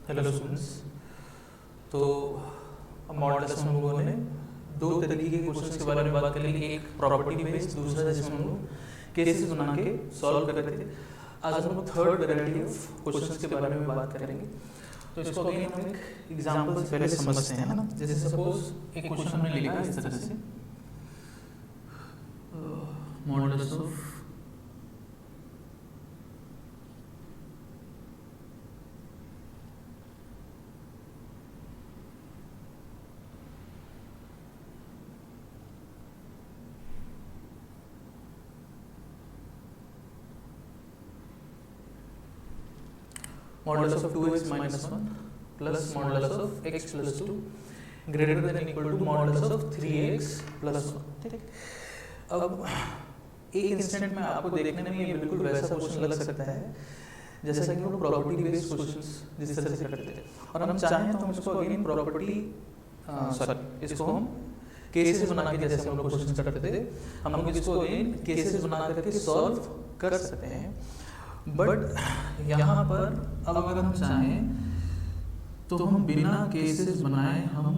Hello students. तो अब models में हम लोगों ने दो तरीके के क्वेश्चंस के बारे में बात करेंगे, एक प्रॉपर्टी बेस्ड, दूसरा जिसमें हम लोग केसेस बना के सॉल्व कर रहे थे। आज हम लोग थर्ड वैरायटी ऑफ क्वेश्चंस के बारे में बात करेंगे। तो इसको अगेन हम एक एग्जांपल से पहले समझते हैं, है ना। जैसे सपोज एक क्वेश्चन हमने लिखा इस तरह से, models of modulus of 2x minus 1 plus modulus of x plus 2 greater than or equal to modulus of 3x plus 1। ठीक है, अब एक इंस्टेंट में आपको देखने में ये बिल्कुल वैसा क्वेश्चन लग सकता है जैसा कि हम लोग प्रॉपर्टी बेस्ड क्वेश्चंस जिस तरह से करते थे, और हम चाहें तो हम इसको अगेन प्रॉपर्टी इसको हम केसेस बना के जैसे हम लोग क्वेश्चंस करते थे, हम लोग इसको अगेन केसेस बना करके सॉल्व कर सकते हैं। बट यहाँ पर अब अगर हम चाहें तो हम बिना केसेस बनाए हम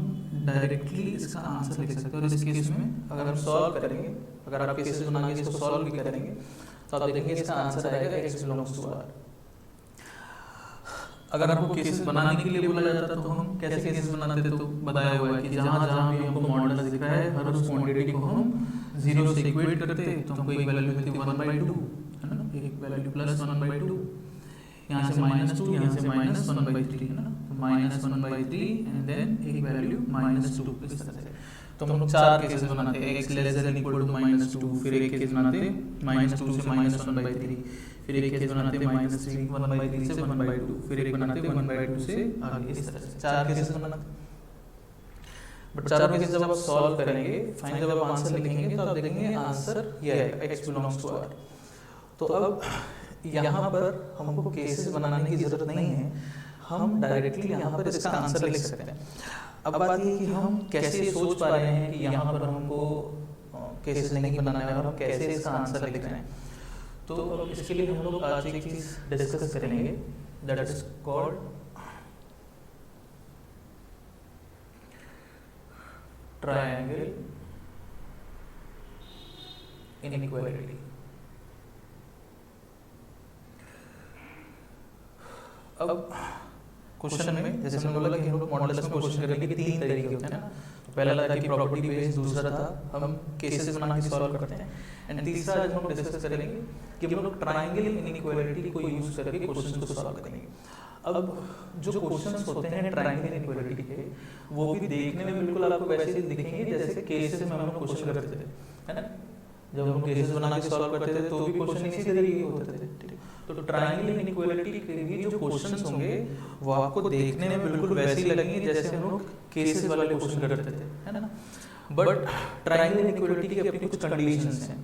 डायरेक्टली इसका आंसर लिख सकते हैं। और इस केस में अगर हम सॉल्व करेंगे, अगर आप केसेस बना के इसको सॉल्व भी करेंगे तो आप देखेंगे इसका आंसर आएगा x बिलोंग्स टू r। अगर आपको केसेस बनाने के लिए बोला जाता तो हम कैसे केसेस बनाते थे, तो बताया हुआ है कि जहाँ जहाँ भी हमको मॉडल दिखा है हर उस क्वांटिटी को हम 0 से इक्वेट करते तो हमको एक वैल्यू मिलती 1/2, है ना, एक वैल्यू प्लस 1/2, यहाँ से -2, यहाँ से -1/3, है ना, तो -1/3 एंड देन एक वैल्यू -2 इस तरह से। तो हम लोग चार केसेस बनाते हैं, x less than equal to -2, फिर एक केस बनाते -2 से -1/3, फिर एक केस बनाते -3 1/3 से 1/2, फिर एक बनाते 1/2 से आगे, इस तरह से चार केसेस बनाते। बट चारों केसेस जब आप सॉल्व करेंगे, फाइनल जब आप आंसर लिखेंगे तो आप देखेंगे आंसर ये है x बिलोंग्स टू r। तो अब यहाँ पर हमको केसेस बनाने की जरूरत नहीं है, हम डायरेक्टली यहाँ पर इसका आंसर लिख सकते हैं। अब बात ये कि हम कैसे सोच पा रहे हैं कि यहाँ पर हमको केसेस नहीं बनाना है और हम कैसे इसका आंसर लिख रहे हैं। तो अब इसके लिए हम लोग आज एक चीज डिस्कस करेंगे, that is called triangle inequality. अब क्वेश्चन में जैसे हमने बोला कि हम लोग मॉडल्स में क्वेश्चन करेंगे कि तीन तरीके होते हैं ना। तो पहला था कि प्रॉपर्टी बेस्ड, दूसरा था हम केसेस बना के सॉल्व करते हैं, एंड तीसरा आज हम लोग डिस्कस करेंगे कि हम लोग ट्रायंगल इनइक्वालिटी को यूज करके क्वेश्चन को सॉल्व करेंगे। अब जो क्वेश्चंस होते हैं ट्रायंगल इनइक्वालिटी के, वो भी देखने में बिल्कुल आपको वैसे ही दिखेंगे जैसे केसेस में हम लोग क्वेश्चन करते थे, है ना। जब हम केसेस बना के सॉल्व करते थे तो भी क्वेश्चन इसी तरीके के होते थे, ठीक है। तो ट्रायंगल इनइक्वालिटी के भी जो क्वेश्चंस होंगे वो आपको देखने में बिल्कुल वैसे ही लगेंगे जैसे हम लोग केसेस वाले क्वेश्चन करते थे, है ना। बट ट्रायंगल इनइक्वालिटी की अपनी कुछ कंडीशंस हैं,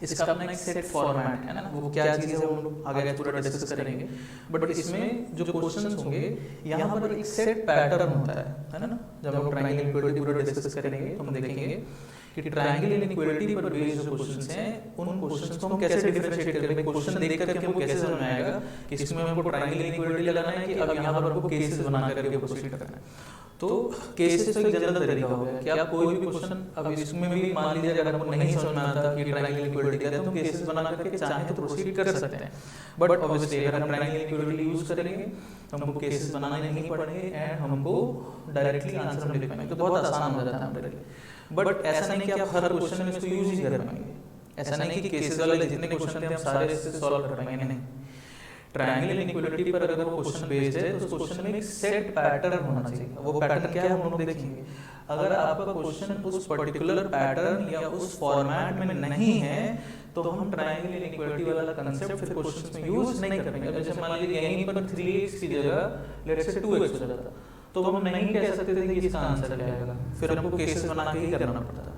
इसका अपना एक सेट फॉर्मेट है ना, वो क्या चीज़ है वो हम लोग आगे पूरा डिस्कस करेंगे। बट इसमें जो क्वेश्चंस होंगे यहाँ पर एक सेट पैटर्न होता है ना। जब हम लोग ट्रायंगल इनइक्वालिटी पूरा डिस्कस करेंगे तो हम देखेंगे कि ट्रायंगल इनइक्वालिटी पर बेस्ड जो क्वेश्चंस हैं उन क्वेश्चंस को हम कैसे डिफरेंशिएट करेंगे। क्वेश्चन देख करके हमको कैसे समझ में आएगा कि इसमें हमको ट्रायंगल इनइक्वालिटी लगाना है कि अब यहाँ पर हमको केसेस बना करके प्रोसीड करना है। तो केसेस तो एक जनरल तरीका हो गया कि आप कोई भी क्वेश्चन, अब इसमें भी मान लीजिए अगर हमको नहीं समझ में आता कि ट्रायंगल इनइक्वालिटी क्या है तो हम केसेस बना करके चाहे तो प्रोसीड कर सकते हैं। बट ऑब्वियसली अगर हम ट्रायंगल इनइक्वालिटी यूज करेंगे तो हमको केसेस बनाने नहीं पड़ेंगे एंड हमको डायरेक्टली आंसर हम लिख पाएंगे, तो बहुत आसान हो जाता है हमारे लिए। बट ऐसा नहीं कि आप हर क्वेश्चन में इसको यूज ही कर पाएंगे, ऐसा नहीं कि केसेस वाले जितने क्वेश्चन थे हम सारे इससे सॉल्व कर पाएंगे, नहीं। ट्रायंगल इनइक्वालिटी पर अगर वो क्वेश्चन बेस्ड है तो उस क्वेश्चन में एक सेट पैटर्न होना चाहिए। वो पैटर्न क्या है हम लोग देखेंगे। अगर आपका क्वेश्चन उस पर्टिकुलर पैटर्न या उस फॉर्मेट में नहीं है तो हम ट्रायंगल इनइक्वालिटी वाला कांसेप्ट फिर क्वेश्चंस में यूज नहीं करेंगे। अब जैसे मान लीजिए यहीं पर 3x की जगह लेट्स से 2x हो जाता तो हम नहीं कह सकते थे कि इसका आंसर क्या आएगा, फिर हमको केसेस बना के ही करना पड़ता।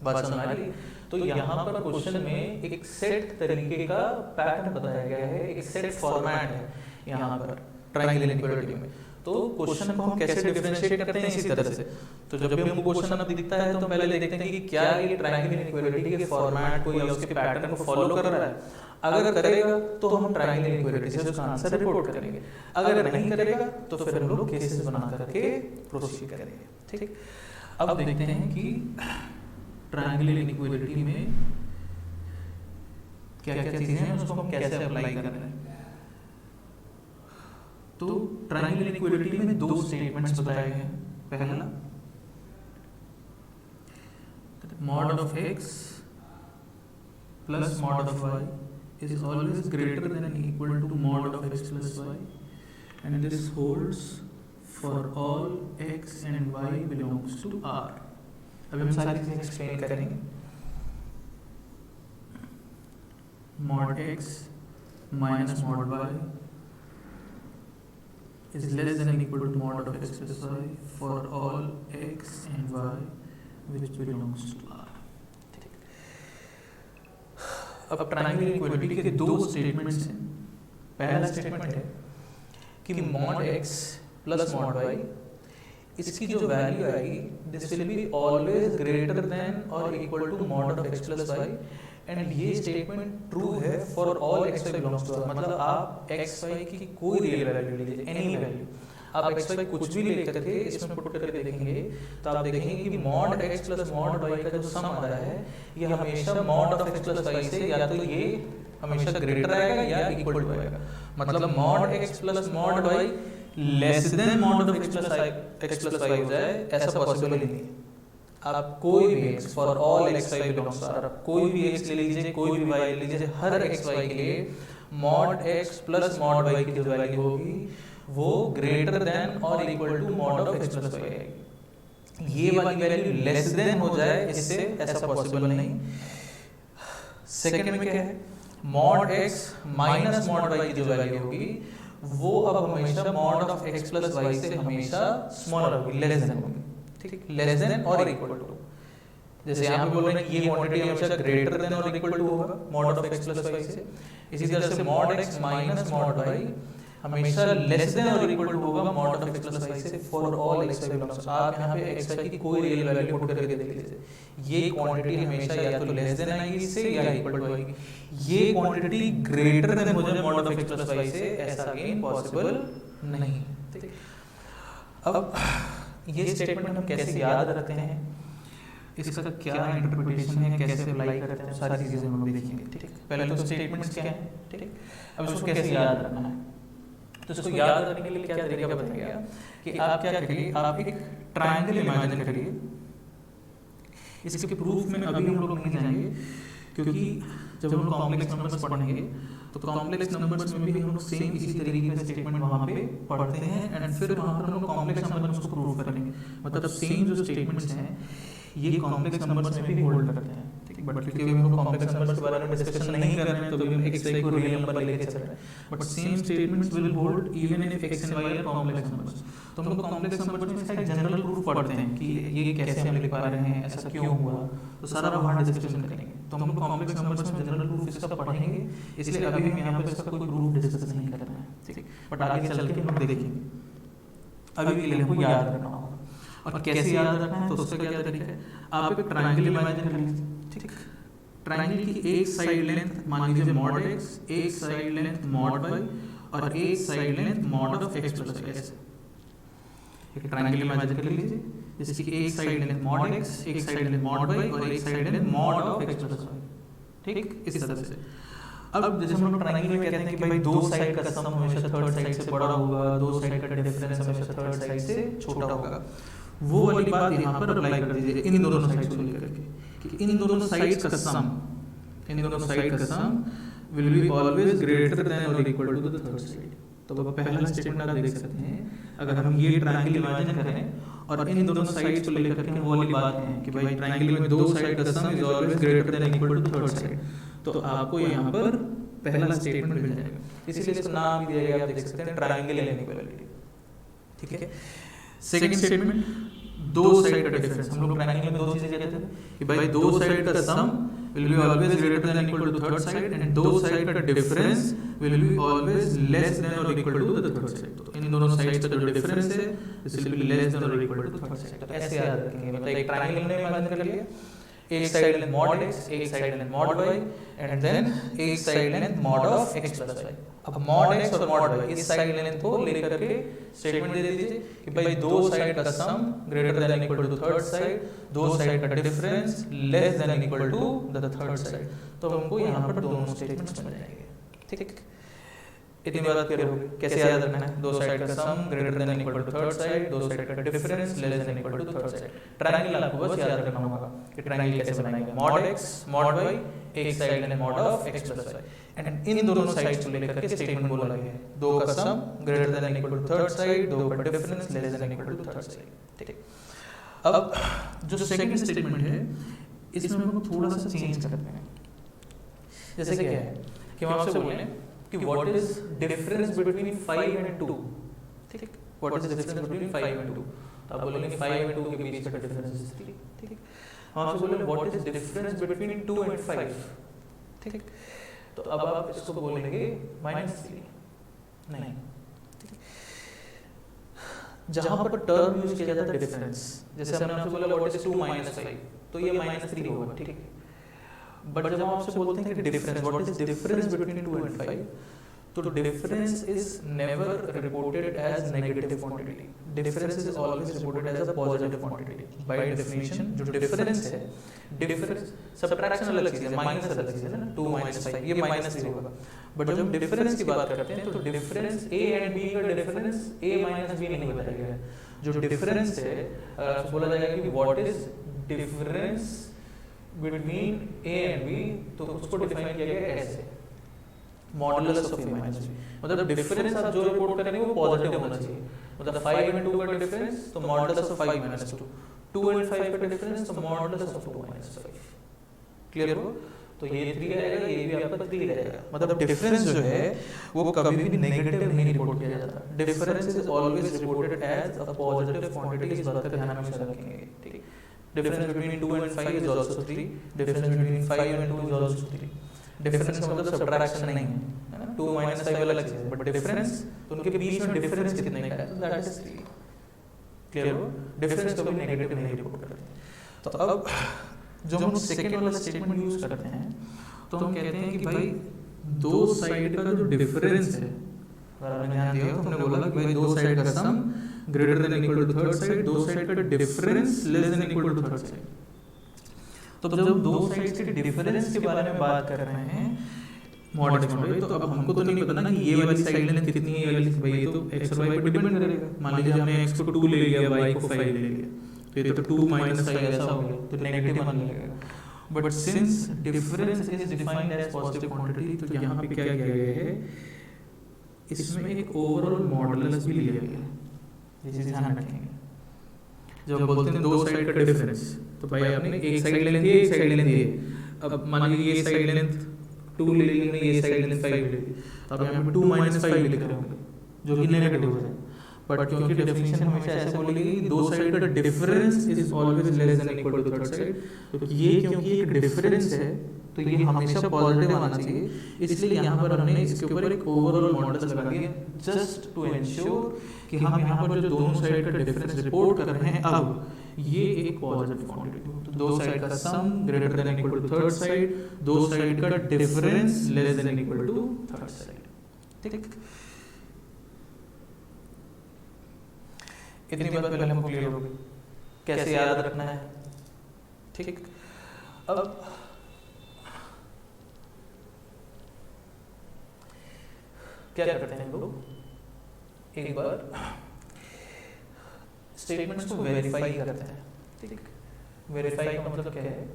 बात समझ आ रही। तो यहाँ पर क्वेश्चन में एक सेट तरीके का पैटर्न बताया गया है, एक सेट फॉर्मेट है यहाँ पर ट्रायंगल इनइक्वालिटी में। तो क्वेश्चन को हम कैसे डिफरेंशिएट करते हैं इसी तरह से। तो जब भी हमको क्वेश्चन अब दिखता है तो हम पहले देखते हैं कि क्या ये ट्रायंगल इनइक्वालिटी के फॉर्मेट को या उसके पैटर्न को फॉलो कर रहा है। अगर करेगा तो हम ट्रायंगल इनइक्वालिटी से उसका आंसर रिपोर्ट करेंगे, अगर नहीं करेगा तो फिर हम लोग केसेस बना करके प्रोसीड करेंगे। ठीक, अब देखते हैं कि ट्रायंगल इनइक्वालिटी में क्या क्या चीजें हैं, उसको हम कैसे अप्लाई कर रहे हैं। तो ट्रायंगल इनइक्वालिटी में दो स्टेटमेंट्स बताए गए हैं। पहला, mod of x plus mod of y is always greater than or equal to mod of x plus y, and this holds for all x and y belongs to R। अभी हम सारी चीजें explain करेंगे। mod x minus mod y is less than or equal to mod of x plus y for all x and y which belongs to R। अब triangle equality के दो statements हैं। पहला स्टेटमेंट है कि mod x plus mod y, इसकी जो value आएगी this will be always greater than और equal to mod of x plus y, and ये स्टेटमेंट ट्रू है for all x y belongs to R। मतलब आप x y की कोई रियल वैल्यू लीजिए, एनी वैल्यू, आप x y कुछ भी ले करके इसमें पुट करके देखेंगे तो आप देखेंगे कि mod x plus mod y का जो सम आ रहा है ये हमेशा mod of x plus y से या तो ये हमेशा ग्रेटर आएगा या इक्वल टू आएगा। मतलब mod x plus mod y less than mod of x plus y हो जाए, ऐसा पॉसिबल ही नहीं है। आप कोई भी x for all x y belongs to R, आप कोई भी x ले लीजिए, कोई भी y ले लीजिए, हर x y के लिए mod x plus mod y की जो वैल्यू होगी वो ग्रेटर देन और equal to mod of x plus y आएगी। ये वाली वैल्यू लेस देन हो जाए इससे ऐसा पॉसिबल नहीं। सेकंड में क्या है, mod x minus mod y की जो वैल्यू होगी वो अब हमेशा mod of x plus y से हमेशा स्मॉलर होगी, लेस देन होगी। ठीक, लेस देन और इक्वल टू। जैसे यहाँ पे बोल रहे हैं कि ये क्वांटिटी हमेशा ग्रेटर देन और इक्वल टू होगा mod of x plus y से, इसी तरह से mod x minus mod y हमेशा लेस देन और इक्वल टू होगा mod of x plus y से for all x y belongs to. आप यहाँ पे x y की कोई रियल वैल्यू पुट करके देख लीजिए, ये क्वांटिटी हमेशा या तो लेस देन आएगी इससे या इक्वल टू आएगी। ये क्वांटिटी ग्रेटर देन हो जाए mod of x plus y से, ऐसा अगेन पॉसिबल नहीं। ठीक, अब ये स्टेटमेंट हम कैसे याद रखते हैं, इसका क्या इंटरप्रिटेशन है, कैसे अप्लाई करते हैं, सारी चीजें हम लोग देखेंगे। ठीक, पहले तो स्टेटमेंट्स क्या है, ठीक, अब इसको कैसे याद रखना है। तो इसको याद रखने के लिए क्या तरीका बताया कि आप क्या करिए, आप एक ट्रायंगल इमेजिन करिए। इसके प्रूफ में अभी हम लोग नहीं जाएंगे क्योंकि जब हम लोग कॉम्प्लेक्स नंबर्स पढ़ेंगे तो कॉम्प्लेक्स नंबर्स में भी हम लोग सेम इसी तरीके का स्टेटमेंट वहाँ पे पढ़ते हैं एंड फिर वहाँ पर हम लोग कॉम्प्लेक्स नंबर में उसको प्रूव करेंगे। मतलब सेम जो स्टेटमेंट्स हैं ये कॉम्प्लेक्स नंबर्स में भी होल्ड करते हैं। ठीक, बट क्योंकि हम लोग कॉम्प्लेक्स नंबर्स के बारे में डिस्कशन नहीं कर रहे हैं तो हम x y को रियल नंबर लेके चल रहे हैं, but same statements will hold even if x and y are complex numbers. तो हम लोग कॉम्प्लेक्स नंबर्स में इसका एक जनरल प्रूफ पढ़ते हैं कि ये कैसे हम लिख पा रहे हैं, ऐसा क्यों हुआ, तो सारा वहाँ डिस्कशन करेंगे। तो हम लोग कॉम्प्लेक्स नंबर्स में जनरल प्रूफ इसका पढ़ेंगे, इसलिए अभी हम यहाँ पे इसका कोई प्रूफ डिस्कस नहीं कर रहे हैं। ठीक, बट आगे चल के हम लोग देखेंगे। अभी के लिए हमको याद रखना होगा, और कैसे याद रखना है तो उसका क्या तरीका है, आप एक ट्रायंगल इमेजिन कर लीजिए। ठीक, ट्रायंगल की एक साइड लेंथ मान लीजिए mod x, एक साइड लेंथ mod y और एक side length mod of x plus y। एक ट्रायंगल इमेजिन कर लीजिए जिसकी एक साइड लेंथ mod x, एक साइड लेंथ mod y और एक side length mod of x plus y। ठीक, इस तरह से। अब जैसे हम लोग ट्रायंगल में कहते हैं कि भाई दो साइड का सम हमेशा थर्ड साइड से बड़ा होगा, दो साइड का डिफरेंस हमेशा थर्ड साइड से छोटा होगा, वो वाली बात यहाँ पर अप्लाई कर दीजिए इन दोनों साइड्स को लेकर के कि इन दोनों साइड्स का सम, इन दोनों साइड का sum will be always greater than और equal to the third side. तो पहला स्टेटमेंट आप देख सकते हैं, अगर हम ये ट्रायंगल इमेजिन करें और इन दोनों साइड्स को लेकर के वो वाली बात है कि भाई ट्रायंगल में दो साइड का sum is always greater than equal to third side, तो आपको यहाँ पर पहला स्टेटमेंट मिल जाएगा। इसलिए इसका नाम भी दिया गया, आप देख सकते हैं ट्रायंगल इनइक्वालिटी। ठीक है, सेकंड स्टेटमेंट दो साइड का डिफरेंस। हम लोग ट्रायंगल में दो चीजें कहते थे कि भाई दो साइड का सम will be always greater than equal to third side and दो साइड का difference will be always less than or equal to the third side। तो इन दोनों साइड्स का जो डिफरेंस है this will be less than or equal to third side। तो ऐसे याद रखेंगे, मतलब एक ट्रायंगल ने इमेजिन कर लिया, एक साइड लेंथ मॉड x, एक side length mod y, and then एक side length mod of x plus y। अब मॉड x और मॉड y इस साइड लेंथ को लेकर के स्टेटमेंट दे दीजिए कि भाई दो साइड का sum greater than equal to third side, दो साइड का difference less than equal to the third side. तो हमको यहाँ पर दोनों स्टेटमेंट्स मिल जाएंगे। ठीक, इतनी बात क्लियर होगी। कैसे याद रखना है? दो साइड का sum greater than equal to third side, दो साइड का difference less than equal to third side. Triangle आपको बस याद रखना होगा कि ट्रायंगल कैसे बनाएंगे। मॉड x मॉड y, एक side length mod of x plus y, and इन दोनों साइड्स को लेकर के स्टेटमेंट बोला गया है। दो का sum greater than equal to third side, दो का difference less than equal to third side. ठीक, अब जो सेकंड स्टेटमेंट है इसमें हम थोड़ा सा चेंज करते हैं। जैसे क्या है कि हम आपसे बोले कि what is difference between 5 and 2। ठीक, what is difference between 5 and 2? तो आप बोलेंगे 5 एंड 2 के बीच का डिफरेंस इज 3। ठीक, हम आपसे बोले what is difference between 2 and 5। ठीक, तो अब आप इसको बोलेंगे -3। नहीं, जहां पर टर्म यूज किया जाता है डिफरेंस, जैसे हमने आपसे बोला व्हाट इज 2 - 5, तो ये -3 होगा। ठीक, बट जब हम आपसे बोलते हैं कि difference, what is difference between 2 and 5, तो difference is never reported as negative quantity. Difference is always reported as a positive quantity. By definition जो डिफरेंस है, डिफरेंस सब्ट्रैक्शन अलग चीज है, माइनस अलग चीज है ना। 2 - 5 ये -3 होगा। बट जब हम डिफरेंस की बात करते हैं तो डिफरेंस a एंड b का डिफरेंस a - b नहीं बताया गया है। जो डिफरेंस है बोला जाएगा कि what is difference between a and b, तो उसको डिफाइन किया गया ऐसे, modulus of a minus b। मतलब डिफरेंस आप जो रिपोर्ट करेंगे वो पॉजिटिव होना चाहिए। मतलब 5 एंड 2 का डिफरेंस तो मॉडुलस ऑफ 5 - 2, 2 एंड 5 का डिफरेंस तो मॉडुलस ऑफ 2 - 5। क्लियर हो? तो ये 3 रहेगा, ये भी आपका 3 रहेगा। मतलब डिफरेंस जो है वो कभी भी नेगेटिव नहीं रिपोर्ट किया जाता। Difference is always reported as a positive quantity. इस बात का ध्यान हमेशा रखेंगे। ठीक, difference between 2 and 5 is also 3, difference between 5 and 2 is also 3। Difference का मतलब सब्ट्रैक्शन नहीं है, है ना। 2 - 5 अलग चीज है, बट डिफरेंस तो उनके बीच में डिफरेंस कितने का है, तो दैट इज 3। क्लियर हो? डिफरेंस कभी नेगेटिव नहीं रिपोर्ट करते। तो अब जो हम सेकंड वाला स्टेटमेंट यूज करते हैं तो हम कहते हैं कि भाई दो साइड का जो डिफरेंस है, अगर आपने ध्यान दिया तो हमने बोला कि भाई दो साइड का sum greater than equal to third side, दो साइड का difference less than equal to third side. तो जब दो साइड के डिफरेंस के बारे में बात कर रहे हैं मॉड x मॉड y, तो अब हमको तो नहीं पता ना कि ये वाली साइड लेंथ कितनी है, ये वाली, भाई ये तो x और y पर डिपेंड करेगा। मान लीजिए हमने x को 2 ले लिया, y को 5 ले लिया, तो ये तो 2 - 5 ऐसा हो गया, तो नेगेटिव मान लगेगा। But since difference is defined as positive quantity, तो यहाँ पे क्या किया गया है, इसमें एक ओवरऑल मॉडुलस भी लिया गया है। ये चीज ध्यान रखेंगे। जब बोलते हैं दो साइड का डिफरेंस, तो भाई आपने एक साइड लेंथ दी, एक साइड लेंथ दी। अब मान लीजिए ये साइड लेंथ 2 ले ली, हमने ये साइड लेंथ 5 ले ली, अब यहाँ पे 2 - 5 लिख रहे होंगे जो कि नेगेटिव हो जाए। बट क्योंकि डेफिनेशन हमेशा ऐसे बोलेगी कि दो साइड का difference is always less than equal to third side, तो ये क्योंकि एक डिफरेंस है तो ये हमेशा पॉजिटिव आना चाहिए। इसलिए यहाँ पर हमने इसके ऊपर एक ओवरऑल मॉडुलस लगा दिया, जस्ट टू एंश्योर कि हम यहाँ पर जो दोनों साइड का डिफरेंस रिपोर्ट कर रहे हैं अब ये एक पॉजिटिव क्वांटिटी हो। तो दो साइड का sum greater than equal to third side, दो साइड का difference less than equal to third side. ठीक, इतनी बात पहले हमको क्लियर हो गई, कैसे याद रखना है। ठीक, अब क्या करते हैं लोग, एक बार स्टेटमेंट्स को वेरीफाई करते हैं। ठीक, वेरीफाई का मतलब क्या है,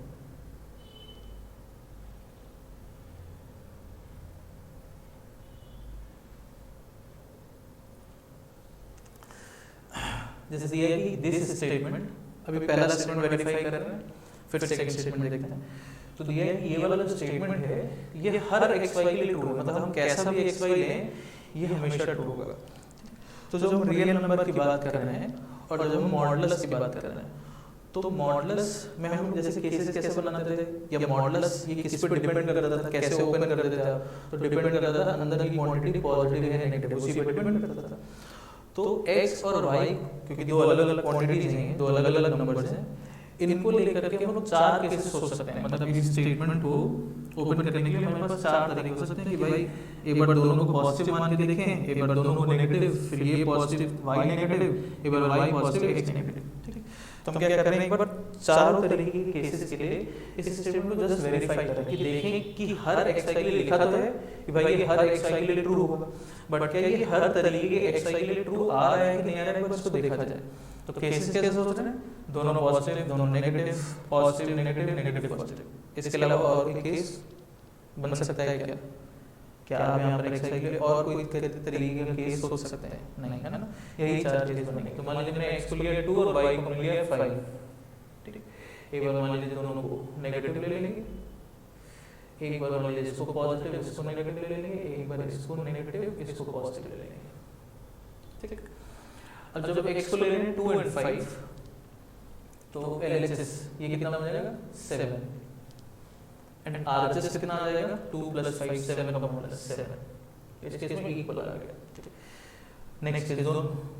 जैसे दिया है कि दिस स्टेटमेंट, अभी पहला स्टेटमेंट वेरीफाई कर रहे हैं, फिर सेकंड स्टेटमेंट देखते हैं। तो दिया है कि ये वाला जो स्टेटमेंट है ये हर x y के लिए ट्रू है, मतलब हम कैसा भी x y लें ये हमेशा ट्रू होगा। तो जब हम रियल नंबर की बात कर रहे हैं और जब हम मॉडुलस की बात कर रहे हैं, तो मॉडुलस में हम जैसे केसेस कैसे बनाते थे, या मॉडुलस ये किस पर डिपेंड करता था, कैसे ओपन कर देते थे, तो डिपेंड करता था अंदर की क्वांटिटी पॉजिटिव है नेगेटिव, उसी पर डिपेंड करता था। तो x और y क्योंकि दो अलग अलग क्वांटिटीज हैं, दो अलग अलग नंबर्स हैं, इनको लेकर के हम लोग चार केसेस सोच सकते हैं, मतलब इस स्टेटमेंट को ओपन करने के लिए हमारे पास चार तरीके हो सकते हैं कि भाई एक बार दोनों को पॉजिटिव मान के देखें, एक बार दोनों को नेगेटिव, फिर ये पॉजिटिव वाई नेगेटिव, एक बार वाई पॉजिटिव एक्स नेगेटिव, ठीक है। तो हम क्या करें, एक बार चारों तरीके के केसेस के लिए इस स्टेटमेंट को जस्ट वेरीफाई करें कि देखें कि हर एक्स वाई के लिए लिखा तो है कि भाई ये हर एक्स वाई के लिए ट्रू होगा, बट क्या ये हर तरीके के एक्स वाई के लिए ट्रू आ रहा है कि नहीं आ रहा है, बस उसको देखा जाए। तो केसेस कैसे सोच रहे हैं, दोनों पॉजिटिव, दोनों negative, positive negative, negative positive. इसके अलावा और कोई केस बन सकता है क्या? क्या आप यहाँ पर एक्स वाई के लिए और कोई तरीके का केस सोच सकते हैं? नहीं, है ना। यही चार चीजें बनेंगी। तो मान लीजिए मैंने एक्स को लिया 2 और वाई को लिया 5, ठीक है। एक बार मान लीजिए दोनों को नेगेटिव ले लेंगे, एक बार मान लीजिए इसको पॉजिटिव इसको नेगेटिव ले लेंगे, एक बार इसको नेगेटिव इसको पॉजिटिव ले लेंगे, ठीक है। अब जब x को ले रहे हैं 2 और 5 तो LHS ये कितना बन जाएगा 7 एंड RHS कितना आ जाएगा 2 + 5 7 का मॉडुलस 7। इस केस में इक्वल आ गया, ठीक है। नेक्स्ट केस दो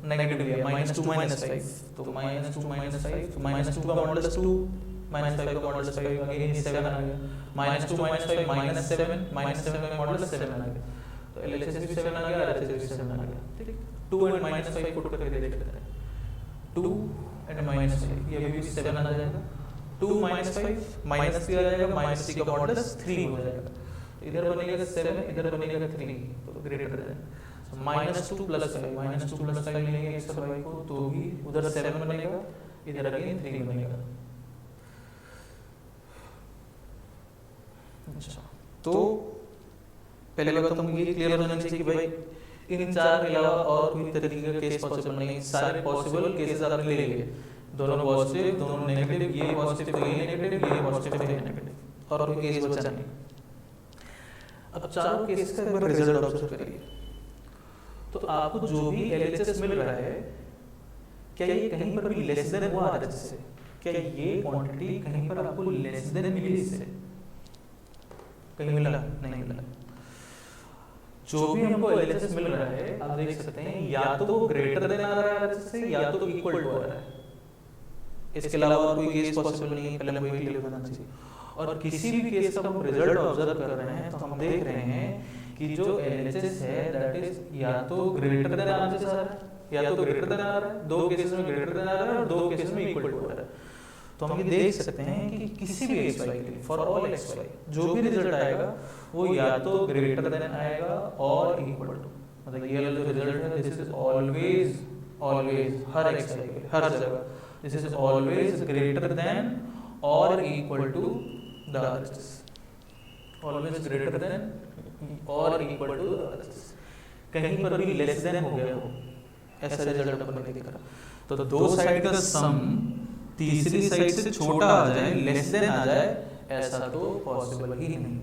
नेगेटिव है -2 -5 तो -2 -5 तो -2 का मॉडुलस 2 -5 का मॉडुलस 5 अगेन 7 आ गया, -2 -5 -7 -7 का मॉडुलस 7 आ गया, तो LHS भी 7 आ गया, RHS भी 7 आ गया, ठीक है। 2 और -5 पुट करके देख लेते हैं, 2 और -5 ये भी 7 आ जाएगा, 2 -5 माइनस भी आ जाएगा, -3 का मॉडुलस 3 हो जाएगा, तो इधर बनेगा 7 इधर बनेगा 3 तो ग्रेटर देन -2 + 5 -2 + 5 लेंगे x और y को तो भी उधर 7 बनेगा इधर अगेन 3 बनेगा। अच्छा, तो पहले बात तो मुझे ये क्लियर हो जानी चाहिए कि भाई इन चार के अलावा और कोई तरीके का केस पॉसिबल नहीं, सारे पॉसिबल केसेस आपने ले लिए, दोनों पॉजिटिव दोनों नेगेटिव, ये पॉजिटिव तो ये नेगेटिव, ये पॉजिटिव तो ये नेगेटिव, और कोई केस बचा नहीं। अब चारों केस का एक बार रिजल्ट ऑब्जर्व करिए, तो आपको जो भी LHS मिल रहा है क्या ये कहीं पर भी लेस देन हुआ RHS से? क्या ये क्वांटिटी कहीं पर आपको लेस देन मिली इससे? कहीं मिला? नहीं मिला। जो भी हमको LHS मिल रहा है आप देख सकते हैं या तो ग्रेटर देन आ रहा है RHS से या तो इक्वल टू आ रहा है, इसके अलावा और कोई केस पॉसिबल नहीं है, पहले हमें क्लियर होना चाहिए। और किसी भी केस का हम रिजल्ट ऑब्जर्व कर रहे हैं तो हम देख रहे हैं कि जो LHS है दैट इज या तो ग्रेटर देन RHS आ रहा है या तो ग्रेटर देन आ रहा है, दो केसेस में ग्रेटर देन आ रहा है और दो केसेस में इक्वल टू आ रहा है। तो हम ये देख सकते हैं कि किसी भी एक्स वाई के लिए फॉर ऑल एक्स वाई जो भी रिजल्ट आएगा वो या तो ग्रेटर देन आएगा और इक्वल टू, मतलब ये जो रिजल्ट है दिस इज ऑलवेज ऑलवेज हर एक्स वाई के लिए हर जगह this is always greater than और equal to the RHS, always greater than और इक्वल टू द RHS। कहीं पर भी लेस देन हो गया हो ऐसा रिजल्ट अपन ने देखा, तो दो साइड का सम तीसरी साइड से छोटा आ जाए लेस देन आ जाए ऐसा तो पॉसिबल ही नहीं।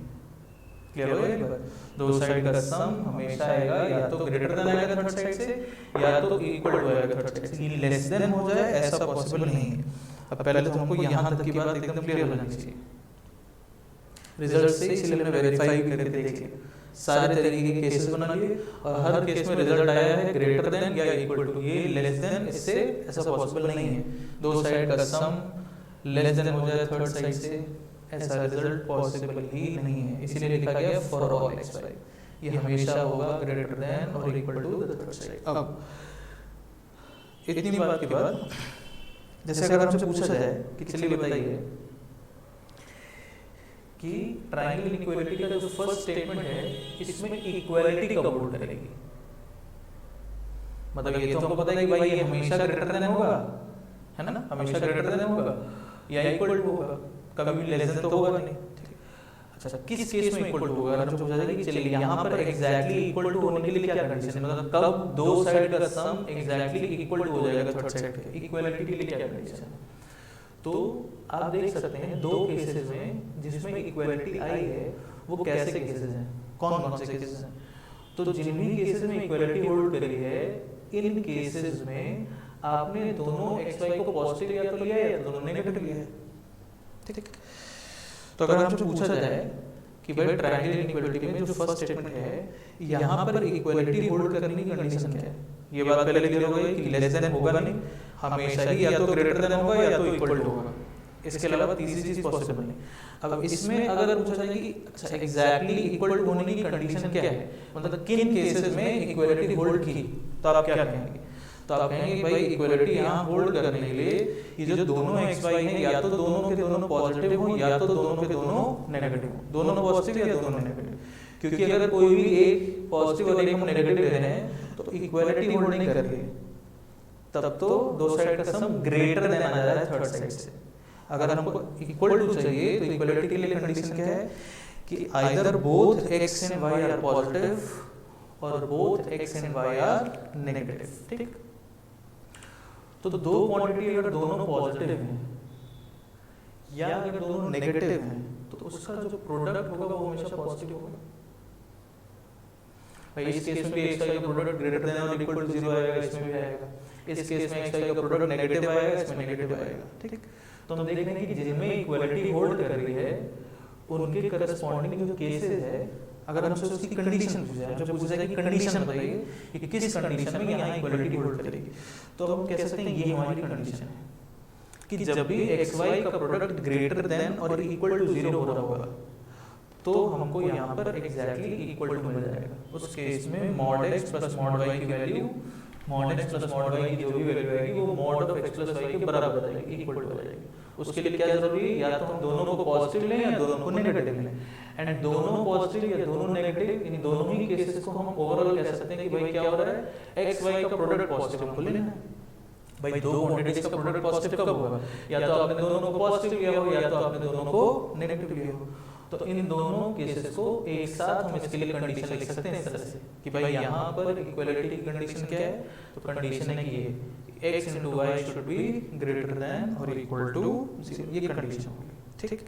क्लियर हो गया? दो साइड का सम हमेशा आएगा या तो ग्रेटर देन आएगा थर्ड साइड से या तो इक्वल टू आएगा थर्ड साइड से, ये लेस देन हो जाए ऐसा पॉसिबल नहीं है। अब पहले तो हमको यहाँ तक की बात एकदम क्लियर हो जानी चाहिए रिजल्ट से, इसलिए मैंने वेरीफाई करके देखिए सारे तरीके के केसेस बना लिए और हर केस में रिजल्ट आया है ग्रेटर देन या इक्वल टू, ये लेस देन इससे ऐसा पॉसिबल नहीं है। दो साइड का सम लेस देन हो जाए थर्ड साइड से ऐसा रिजल्ट पॉसिबल ही नहीं है, इसीलिए लिखा गया फॉर ऑल एक्स वाई, ये हमेशा होगा ग्रेटर देन और equal to the third side. अब इतनी बात के बाद जैसे अगर हमसे पूछा जाए कि चलिए बताइए कि ट्रायंगल इक्वालिटी का जो फर्स्ट स्टेटमेंट है इसमें इक्वालिटी कब होल्ड करेगी, मतलब ये तो हमको पता है कि भाई ये हमेशा ग्रेटर देन होगा, है ना, हमेशा ग्रेटर देन होगा या इक्वल टू होगा, कभी लेस देन तो होगा नहीं। अच्छा, किस केस में इक्वल टू होगा? अगर हमसे पूछा जाए कि चलिए यहाँ पर एग्जैक्टली इक्वल टू होने के लिए क्या कंडीशन है, मतलब कब दो साइड का सम एग्जैक्टली इक्वल टू हो जाएगा थर्ड साइड के, इक्वालिटी के लिए क्या कंडीशन है? तो आप देख सकते हैं दो केसेस में जिसमें इक्वालिटी आई है वो कैसे केसेस हैं, कौन कौन से केसेस हैं? तो जिन भी केसेस में इक्वालिटी होल्ड करी है इन केसेस में आपने दोनों एक्स वाई को पॉजिटिव या तो लिया है या दोनों नेगेटिव लिया है, ठीक। तो अगर हमसे पूछा जाए कि भाई ट्रायंगल इक्वालिटी में जो फर्स्ट स्टेटमेंट है यहाँ पर इक्वालिटी होल्ड करने की कंडीशन क्या है, ये बात पहले क्लियर हो गई कि लेस देन होगा नहीं, हमेशा ही या तो ग्रेटर देन होगा या तो इक्वल टू होगा। इसके अलावा तीसरी चीज पॉसिबल नहीं। अब इसमें अगर पूछा जाए कि अच्छा एग्जैक्टली इक्वल टू होने की कंडीशन क्या है, मतलब किन केसेस में इक्वलिटी होल्ड की, तो आप क्या कहेंगे? तो आप कहेंगे भाई इक्वलिटी यहाँ होल्ड करने के लिए ये जो दोनों एक्स वाई हैं या तो दोनों के दोनों पॉजिटिव हो या तो दोनों के दोनों नेगेटिव हो, दोनों पॉजिटिव या दोनों नेगेटिव। क्योंकि अगर कोई भी एक पॉजिटिव और एक हम नेगेटिव ले रहे हैं तो इक्वलिटी होल्ड नहीं कर रही, तब तो दो साइड का सम ग्रेटर देन आ जा रहा है थर्ड साइड से। अगर हमको इक्वल टू चाहिए तो इक्वलिटी के लिए कंडीशन क्या है कि either both x and y are positive और both x and y are negative. ठीक, तो दो क्वांटिटी अगर दोनों पॉजिटिव हैं या अगर दोनों नेगेटिव हैं तो उसका जो प्रोडक्ट होगा वो हमेशा पॉजिटिव होगा। भाई इस केस में भी एक्स वाई का प्रोडक्ट ग्रेटर देन और इक्वल टू 0 आएगा, इसमें भी आएगा। इस केस में एक्स वाई का प्रोडक्ट नेगेटिव आएगा, इसमें नेगेटिव आएगा। ठीक, तो हम देख रहे हैं कि जिनमें इक्वलिटी होल्ड कर रही है उनके करस्पॉन्डिंग जो केसेस है, अगर हमसे उसकी कंडीशन पूछा जाए, जो पूछा जाए कि कंडीशन बताइए कि किस कंडीशन में यहाँ इक्वलिटी होल्ड करेगी, तो हम कह सकते हैं ये हमारी कंडीशन है कि जब भी एक्स वाई का प्रोडक्ट ग्रेटर देन और इक्वल टू 0 हो रहा होगा तो हमको यहाँ पर एग्जैक्टली इक्वल टू मिल जाएगा। उस केस में mod x plus mod y की value, mod x plus mod y की जो भी वैल्यू आएगी वो mod of x plus y के बराबर आ जाएगी, इक्वल टू आ जाएगी। उसके लिए क्या जरूरी है, या तो हम दोनों को पॉजिटिव लें या दोनों को नेगेटिव लें। एंड दोनों पॉजिटिव या दोनों नेगेटिव, इन दोनों ही केसेस को हम ओवरऑल कह सकते हैं कि भाई क्या हो रहा है, एक्स वाई का प्रोडक्ट पॉजिटिव हमको लेना है। भाई दो क्वांटिटीज का प्रोडक्ट पॉजिटिव कब होगा, या तो आपने दोनों को पॉजिटिव लिया हो या तो आपने दोनों को नेगेटिव लिया हो। तो इन दोनों केसेस को एक साथ हम इसके लिए कंडीशन लिख सकते हैं इस तरह से कि भाई यहाँ पर इक्वलिटी की कंडीशन क्या है, तो कंडीशन है कि x into y should be greater than or equal to 0, ये कंडीशन होगी। ठीक,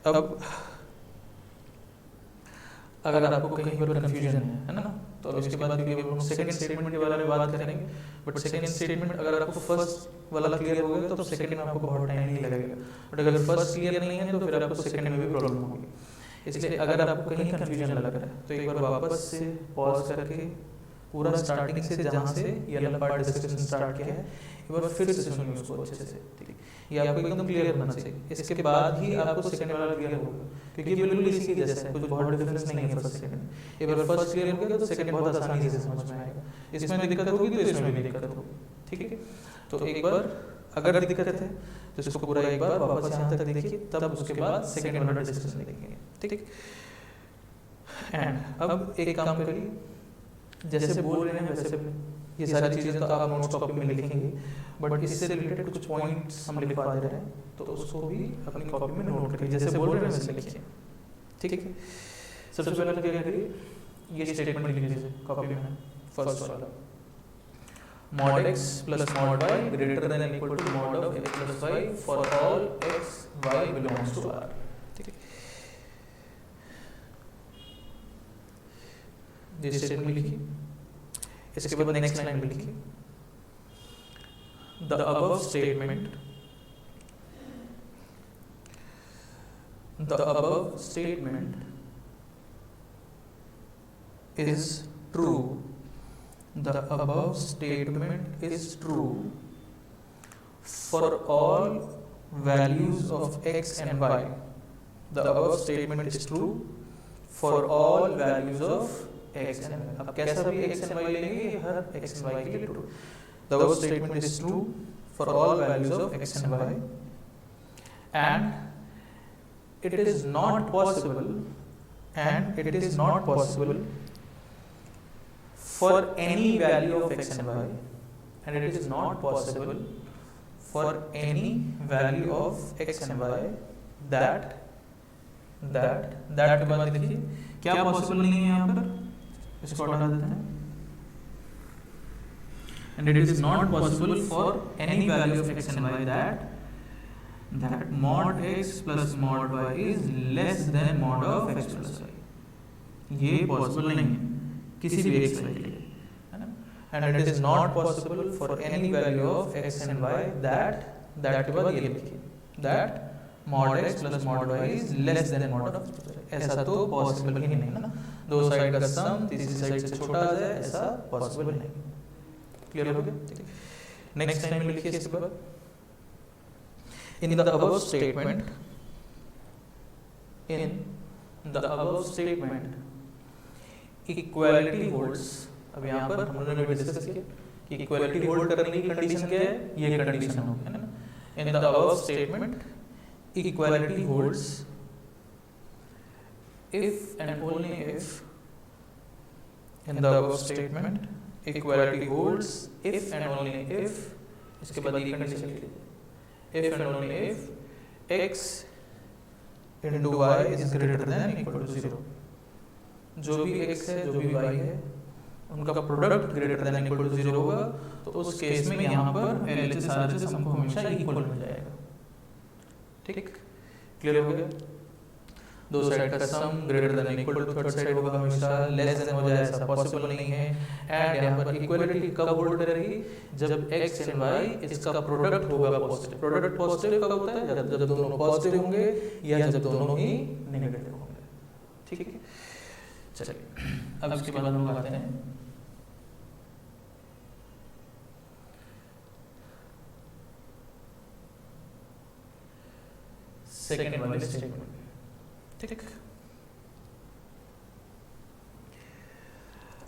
अब अगर आपको कहीं पर कंफ्यूजन है ना, तो अब इसके बाद हम सेकंड स्टेटमेंट के बारे में बात करेंगे। बट सेकंड स्टेटमेंट अगर आपको फर्स्ट वाला क्लियर हो गया तो सेकंड में आपको बहुत टाइम नहीं लगेगा, बट अगर फर्स्ट क्लियर नहीं है तो फिर आपको सेकंड में भी प्रॉब्लम होगी। इसलिए अगर आपको कहीं कंफ्यूजन लग रहा है तो एक बार वापस से पॉज करके पूरा स्टार्टिंग से जहाँ से ये वाला पार्ट डिस्कशन स्टार्ट किया है एक बार फिर से सुनिए उसको अच्छे से। ठीक है, ये आपको एकदम क्लियर होना चाहिए, इसके बाद ही आपको सेकंड वाला क्लियर होगा, क्योंकि ये बिल्कुल इसी के जैसा है, कुछ बहुत डिफरेंस नहीं है फर्स्ट सेकंड। एक बार फर्स्ट क्लियर हो गया तो सेकंड बहुत आसानी से समझ में आएगा। इसमें दिक्कत होगी तो इसमें भी दिक्कत होगी। ठीक है, तो एक बार अगर दिक्कत है तो इसको पूरा एक बार वापस यहाँ तक देखिए, तब उसके बाद सेकंड वाला डिस्कशन देखेंगे। ठीक, एंड अब एक काम करिए, जैसे बोल रहे हैं वैसे ये सारी चीजें तो आप नोट्स कॉपी में लिखेंगे, बट इससे रिलेटेड कुछ पॉइंट्स हम लिखवा दे रहे हैं तो उसको भी अपनी कॉपी में नोट करिए, जैसे बोल रहे हैं वैसे लिखिए। ठीक है, सबसे पहले क्या करिए, ये स्टेटमेंट लिख लीजिए कॉपी में, फर्स्ट वाला, mod x plus mod y greater than or equal to mod of x plus y for all x y belongs to R। ठीक है, ये स्टेटमेंट लिखिए। इसके बाद नेक्स्ट लाइन में लिखिए, the above statement is true. The above statement is true for all values of x and y. The above statement is true for all values of x and y. अब कैसा भी x and y लेंगे, हर x and y के लिए true. The above statement is true for all values of x and y, and it is not possible for any value of x and y, and it is not possible for any value of x and y that के बाद देखिए क्या possible नहीं है, यहाँ पर इसको हटा देते हैं, and it is not possible for any value of x and y that mod x plus mod y is less than mod of x plus y। ये पॉसिबल नहीं है किसी भी x y के लिए, है ना। and it is not possible for any value of x and y that के बाद ये लिखिए, that mod x plus mod y is less than mod of x plus y। ऐसा तो पॉसिबल ही नहीं है ना, दो साइड का सम तीसरी साइड से छोटा आ जाए, ऐसा पॉसिबल नहीं। क्लियर हो गया? नेक्स्ट लाइन में लिखिए इसके बाद, In the above statement, equality holds. अब यहाँ पर हमने डिस्कस किया कि इक्वालिटी होल्ड करने की कंडीशन क्या है, ये कंडीशन होगी, है ना। In the above statement equality holds if and only if, in the above statement equality holds if and only if, इसके बाद ये कंडीशन लिख लीजिए, if and only if x into y is greater than equal to 0। जो भी x है जो भी y है उनका product greater than equal to 0 होगा, तो उस केस में यहाँ पर LHS RHS हमको हमेशा इक्वल मिल जाएगा। ठीक, क्लियर हो गया। दो साइड का sum greater than equal to third side होगा हमेशा, लेस देन हो जाए ऐसा पॉसिबल नहीं है। एंड यहाँ पर इक्वालिटी कब होल्ड करेगी, जब x एंड y इसका प्रोडक्ट होगा पॉजिटिव। प्रोडक्ट पॉजिटिव कब होता है, जब दोनों पॉजिटिव होंगे या जब दोनों ही नेगेटिव होंगे। ठीक है, चलिए अब इसके बाद हम आते हैं सेकंड वाले स्टेटमेंट। ठीक,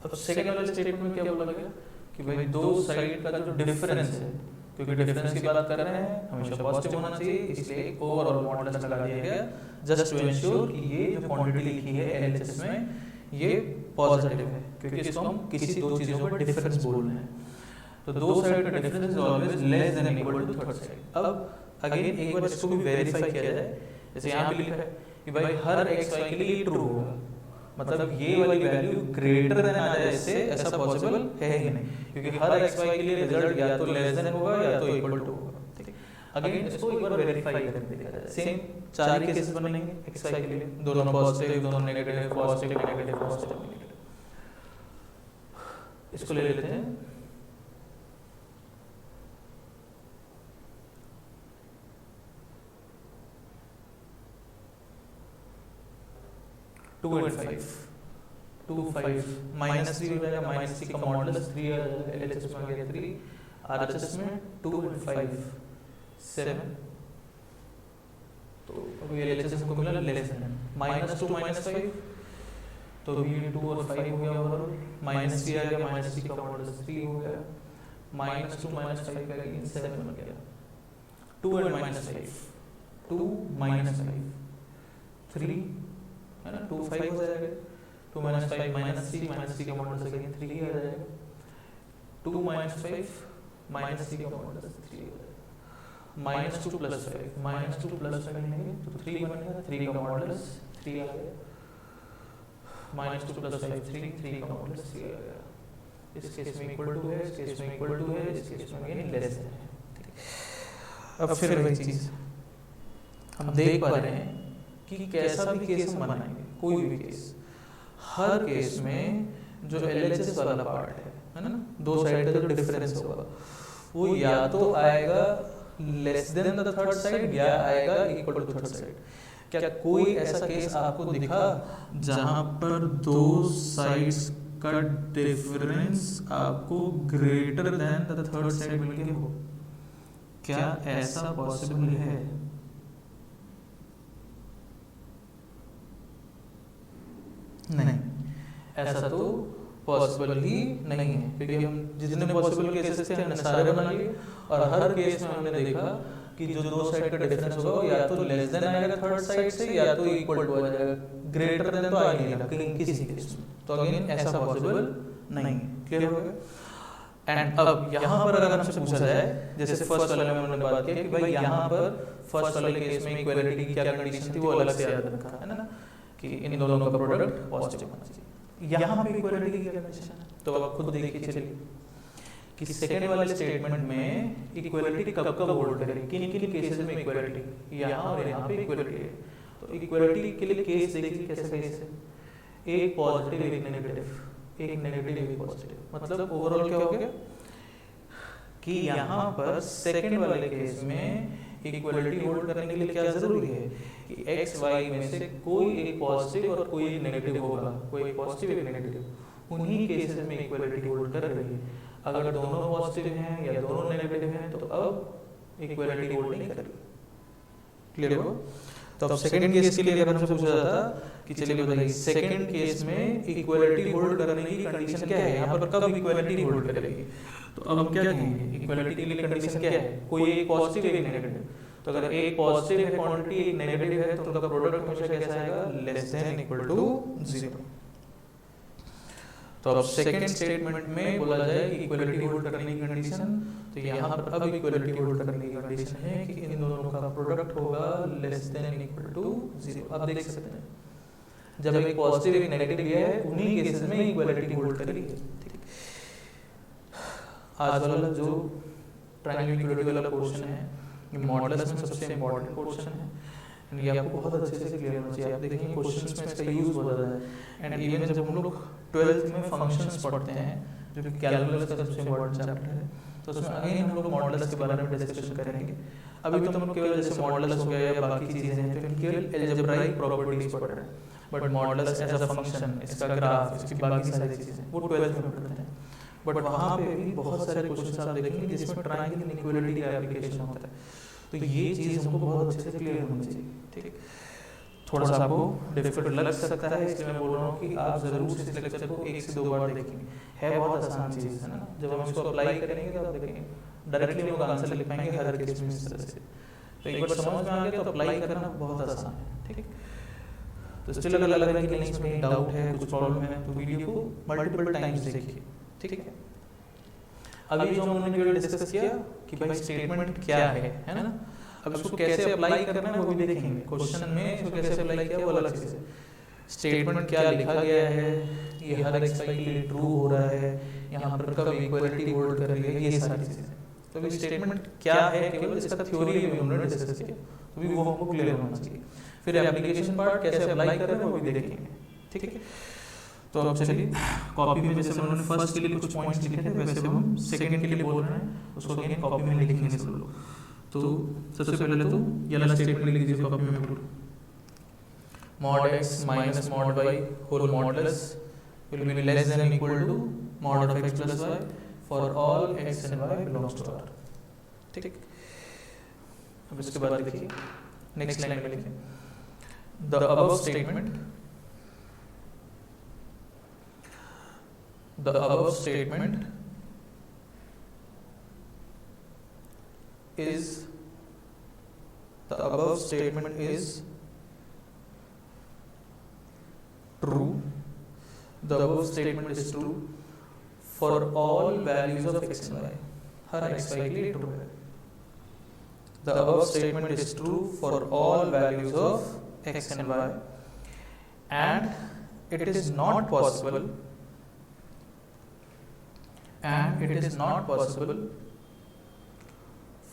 अब सेकंड वाले स्टेटमेंट में क्या बोला गया कि भाई दो साइड का जो डिफरेंस है, क्योंकि डिफरेंस की बात कर रहे हैं हमेशा पॉजिटिव होना चाहिए, इसलिए एक ओवरऑल मॉडुलस लगा दिया गया जस्ट टू इंश्योर कि ये जो क्वांटिटी लिखी है एलएचएस में ये पॉजिटिव है, क्योंकि इसको हम किसी दो चीजों का डिफरेंस बोल रहे हैं। तो दो साइड का difference is always less than equal to third side. अब अगेन एक बार इसको भी वेरीफाई किया जाए, जैसे यहाँ पे लिखा है कि भाई हर x y के लिए ट्रू होगा, मतलब ये वाली वैल्यू ग्रेटर देन आ जाए इससे, ऐसा पॉसिबल है ही नहीं, क्योंकि हर x y के लिए रिजल्ट या तो लेस देन होगा या तो इक्वल टू होगा। ठीक है, अगेन इसको एक बार वेरीफाई करके देखा जाए। सेम चार ही केसेस बनेंगे x y के लिए, दोनों पॉजिटिव दोनों negative, positive negative positive negative. इसको ले लेते हैं 2 and 5, 2 5 माइनस 3 हो जाएगा, माइनस 3 का मॉडुलस 3 आ जाएगा, एलएचएस में आ गया 3, आरएचएस में 2 and 5 7। तो अभी एलएचएस हमको मिला लेस देन माइनस 2 माइनस 5, तो भी 2 और 5 हो गया ओवरऑल, माइनस 3 आ गया, माइनस 3 का मॉडुलस 3 हो गया, माइनस 2 माइनस 5 का अगेन 7 बन गया। 2 and माइनस 5, 2 माइनस 5 3 है ना, 2 5 हो जाएगा, 2 माइनस 5 माइनस 3, माइनस 3 का मॉडुलस अगेन 3 आ जाएगा, 2 माइनस 5 माइनस 3 का मॉडुलस 3 हो जाएगा, माइनस 2 प्लस 5 माइनस 2 प्लस करेंगे तो 3 बनेगा, 3 का मॉडुलस 3 आ गया, माइनस 2 प्लस 5 3 का मॉडुलस 3 आ गया। इस केस में इक्वल टू है, इस केस में इक्वल टू है, इस केस में अगेन लेस देन है। अब फिर वही चीज हम देख पा रहे हैं कि कैसा भी केस हम बनाएंगे, कोई भी केस, हर केस में जो एलएचएस वाला पार्ट है ना, दो साइड का जो डिफरेंस होगा वो या तो आएगा less than the third side या आएगा इक्वल टू थर्ड साइड। क्या कोई ऐसा केस आपको दिखा जहां पर दो साइड्स का डिफरेंस आपको greater than the third side मिलके हो? क्या ऐसा पॉसिबल है? नहीं, ऐसा तो पॉसिबल ही नहीं है, क्योंकि हम जितने पॉसिबल केसेस थे हमने सारे बना लिए और हर केस में हमने देखा कि जो दो साइड का डिफरेंस होगा वो या तो लेस देन आएगा थर्ड साइड से या तो इक्वल टू आ जाएगा, ग्रेटर देन तो आ ही नहीं रहा किसी केस में। तो अगेन ऐसा पॉसिबल नहीं है। क्लियर हो गया? एंड अब यहाँ पर अगर हमसे पूछा जाए, जैसे फर्स्ट वाले में हमने बात की कि भाई यहाँ पर फर्स्ट वाले केस में इक्वालिटी की क्या कंडीशन थी वो अलग से याद रखा है ना, कि इन दोनों का प्रोडक्ट पॉजिटिव होना चाहिए। यहाँ पे इक्वालिटी की क्या कंडीशन है तो अब खुद देखिए चलिए कि सेकंड वाले स्टेटमेंट में इक्वालिटी कब कब होल्ड करेगी, किन किन केसेस में इक्वालिटी, यहाँ और यहाँ पे इक्वालिटी है। तो इक्वालिटी के लिए केस देखिए कैसे केस है, एक पॉजिटिव एक नेगेटिव, एक नेगेटिव एक पॉजिटिव। मतलब ओवरऑल क्या हो गया कि यहाँ पर सेकंड वाले केस में इक्वालिटी होल्ड करने के लिए क्या जरूरी है कि x y में से कोई एक पॉजिटिव और कोई एक नेगेटिव होगा, कोई एक पॉजिटिव एक नेगेटिव, उन्हीं केसेस में इक्वालिटी होल्ड कर रही है। अगर दोनों पॉजिटिव हैं या दोनों नेगेटिव हैं तो अब इक्वालिटी होल्ड नहीं कर रही। क्लियर हुआ? तो अब सेकंड केस के लिए अगर हमसे पूछा जाता कि चलिए बताइए सेकंड केस में इक्वलिटी होल्ड करने की कंडीशन क्या है, यहाँ पर कब इक्वलिटी होल्ड करेगी? तो अब हम क्या कहेंगे, इक्वलिटी के लिए कंडीशन क्या है, कोई एक पॉजिटिव एक नेगेटिव। तो अगर एक पॉजिटिव है क्वांटिटी एक नेगेटिव है तो उनका प्रोडक्ट हमेशा कैसा आएगा, लेस देन इक्वल टू 0। तो अब सेकंड स्टेटमेंट में बोला जाए कि इक्वलिटी होल्ड करने की कंडीशन, तो यहाँ पर अब इक्वलिटी होल्ड करने की कंडीशन है कि इन दोनों का प्रोडक्ट होगा लेस देन इक्वल टू 0। अब देख सकते हैं जब एक पॉजिटिव एक नेगेटिव लिया है उन्हीं केसेस में इक्वलिटी होल्ड करी है। ठीक, आज वाला जो ट्रायंगल इक्वलिटी वाला पोर्शन है ये मॉडुलस में सबसे इम्पोर्टेंट पोर्शन है, एंड ये आपको बहुत अच्छे से क्लियर होना चाहिए। आप देखेंगे क्वेश्चंस में इसका यूज बहुत ज़्यादा है, एंड इवन जब हम लोग 12th में फंक्शंस पढ़ते हैं जो कि कैलकुलस का सबसे इम्पोर्टेंट चैप्टर है, तो उसमें अगेन हम लोग मॉडुलस के बारे में डिस्कशन करेंगे। अभी तो हम लोग केवल जैसे मॉडुलस हो गया या बाकी चीज़ें हैं तो केवल अलजेब्राइक प्रॉपर्टीज पढ़ रहे हैं, but modulus as a function, इसका ग्राफ, इसकी बाकी सारी चीज़ें वो 12th में पढ़ते हैं। बट वहाँ पे भी बहुत सारे क्वेश्चन आप देखेंगे जिसमें ट्रायंगल इक्वलिटी का एप्लीकेशन होता है, तो ये चीज़ हमको बहुत अच्छे से क्लियर होनी चाहिए। ठीक, थोड़ा सा आपको डिफिकल्ट लग सकता है इसलिए मैं बोल रहा हूँ कि आप ज़रूर इस लेक्चर को 1 से 2 बार देखेंगे, है बहुत आसान चीज़ है ना। जब हम इसको अप्लाई करेंगे तो आप देखेंगे डायरेक्टली लोग आंसर लिख पाएंगे हर केस में इस तरह से। तो एक बार समझ में आ गया तो अप्लाई करना बहुत आसान है। ठीक है, तो स्टिल अगर लग रहा है कि नहीं इसमें डाउट है, कुछ प्रॉब्लम है, तो वीडियो को मल्टीपल टाइम्स देखिए। ठीक है, अभी जो हमने केवल डिस्कस किया कि भाई स्टेटमेंट क्या है ना, अब इसको कैसे अप्लाई करना है वो भी देखेंगे। क्वेश्चन में इसको कैसे अप्लाई किया वो अलग चीज़ है, स्टेटमेंट क्या लिखा गया है, ये हर एक के लिए ट्रू हो रहा है, यहाँ पर कब इक्वलिटी होल्ड कर रही है, ये सारी चीज़ें। तो अभी स्टेटमेंट क्या है केवल इसका थ्योरी भी हमने डिस्कस किया, तो भी वो हमको क्लियर होना चाहिए। फिर एप्लीकेशन पार्ट कैसे अप्लाई कर रहे हैं वो भी देखेंगे। ठीक है, तो अब चलिए कॉपी में जैसे उन्होंने फर्स्ट के लिए कुछ पॉइंट्स लिखे थे वैसे हम सेकंड के लिए बोल रहे हैं, उसको अगेन कॉपी में लिखेंगे सब लोग। तो सबसे पहले तो ये वाला स्टेटमेंट लिख दीजिए कॉपी में बिल्कुल, mod x minus mod y whole modulus will be less than equal to mod of x plus y for all x and y belongs to R। ठीक, अब इसके बाद देखिए नेक्स्ट लाइन में लिखें the above statement is the above statement is true. The above statement is true for all values of x and y। Her x y के लिए true है। The above statement is true for all values of x and y, and it is not possible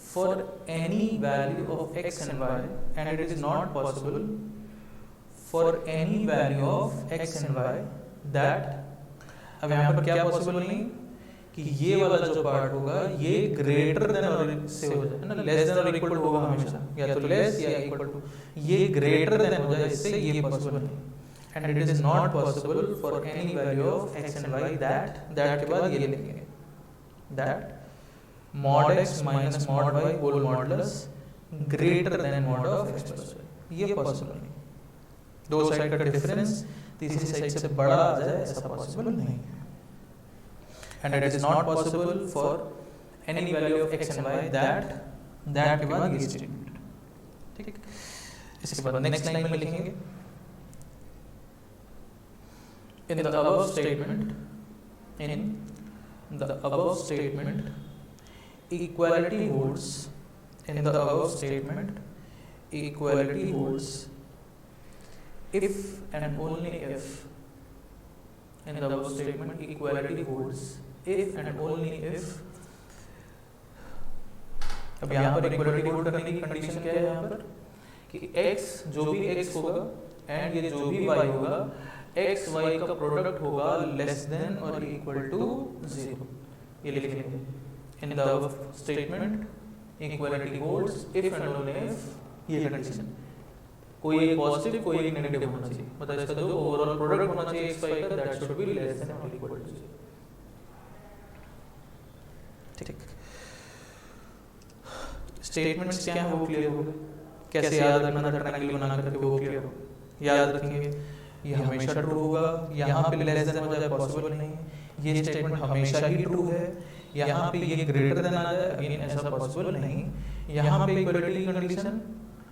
for any value of x and y, and it is not possible for any value of x and y that। अब यहाँ पर क्या possible नहीं कि ये वाला जो part होगा ये ग्रेटर देन और से हो जाए, है ना, लेस देन और इक्वल टू होगा हमेशा, या तो लेस या इक्वल टू, ये ग्रेटर देन हो जाए इससे ये पॉसिबल नहीं। And it is not possible for any value of x and y that के बाद ये लिखेंगे that mod x minus mod y whole modulus greater than mod of x plus y, ये पॉसिबल नहीं। दो साइड का difference तीसरी side से बड़ा आ जाए ऐसा पॉसिबल नहीं है। And it is not possible for any value of x and y that के बाद ये स्टेटमेंट। ठीक है, इसके बाद नेक्स्ट लाइन में लिखेंगे in the above statement equality holds if and only if in the above statement equality holds if and only if। अब यहाँ पर इक्वलिटी होल्ड करने की कंडीशन क्या है यहाँ पर कि x जो भी x होगा एंड ये जो भी y होगा x y का प्रोडक्ट होगा लेस देन और इक्वल टू 0, ये लिख लेंगे। In the above statement equality holds if and only if, ये कंडीशन, कोई एक पॉजिटिव कोई एक नेगेटिव होना चाहिए, मतलब इसका जो ओवरऑल प्रोडक्ट होना चाहिए x y का that should be less than और इक्वल टू 0। ठीक, स्टेटमेंट्स क्या है वो क्लियर हो गए। कैसे याद रखना था ट्रायंगल बना करके वो क्लियर हो, याद रखेंगे। ये हमेशा ट्रू होगा, यहाँ पे लेस देन हो जाए पॉसिबल नहीं है, ये स्टेटमेंट हमेशा ही ट्रू है, यहाँ पे ये ग्रेटर देन आ जाए अगेन ऐसा पॉसिबल नहीं, यहाँ पे इक्वलिटी कंडीशन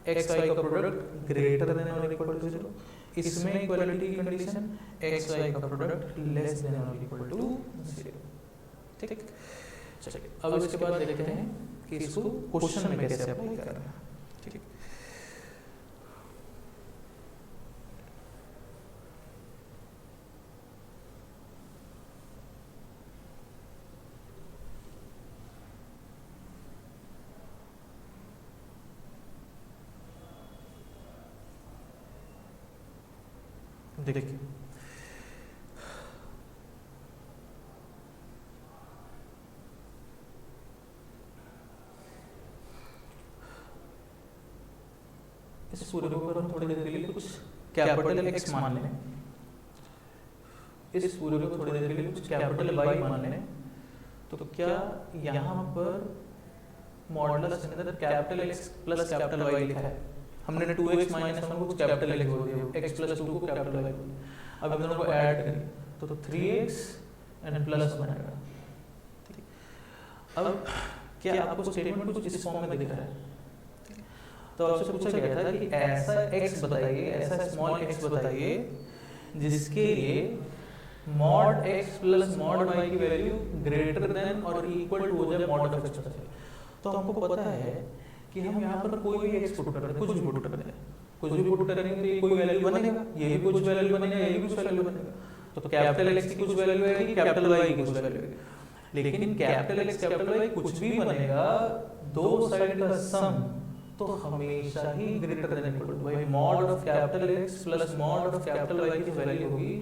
एक्स वाई का प्रोडक्ट ग्रेटर देन और इक्वल टू 0, इसमें इक्वलिटी कंडीशन एक्स वाई का प्रोडक्ट लेस देन और इक्वल टू 0। ठीक, चलिए अब इसके बाद देखते हैं कि इसको क्वेश्चन में कैसे अप्लाई करना है। ठीक, देखिए इस पूरे को हम थोड़ी देर के लिए कुछ कैपिटल एक्स मान लें, इस पूरे को थोड़ी देर के लिए कुछ कैपिटल वाई मान लें, तो क्या यहाँ पर मॉडुलस के अंदर capital X plus capital Y लिखा है, हमने 2x माइनस 1 को कैपिटल एक्स बोल दिया, x प्लस 2 को कैपिटल वाई बोल दिया। अब दोनों को ऐड करें तो 3x एंड प्लस बनेगा। अब क्या आपको स्टेटमेंट कुछ इस फॉर्म में दिख रहा है? तो आपसे पूछा गया था कि ऐसा x बताइए, ऐसा स्मॉल x बताइए जिसके लिए mod x plus mod y की वैल्यू ग्रेटर देन और इक्वल टू हो जाए मॉड ऑफ x। तो हमको पता है कि हम यहाँ पर कोई भी x पुट कर रहे हैं, कुछ भी पुट कर रहे हैं, कुछ भी पुट करेंगे तो ये कोई वैल्यू बनेगा, ये भी कुछ वैल्यू बनेगा, ये भी कुछ वैल्यू बनेगा। तो कैपिटल x की कुछ वैल्यू आएगी, कैपिटल y की कुछ वैल्यू आएगी। लेकिन कैपिटल x कैपिटल y कुछ भी बनेगा, दो साइड का सम तो हमेशा ही greater than equal to y। Mod of capital x plus mod of capital y की वैल्यू होगी,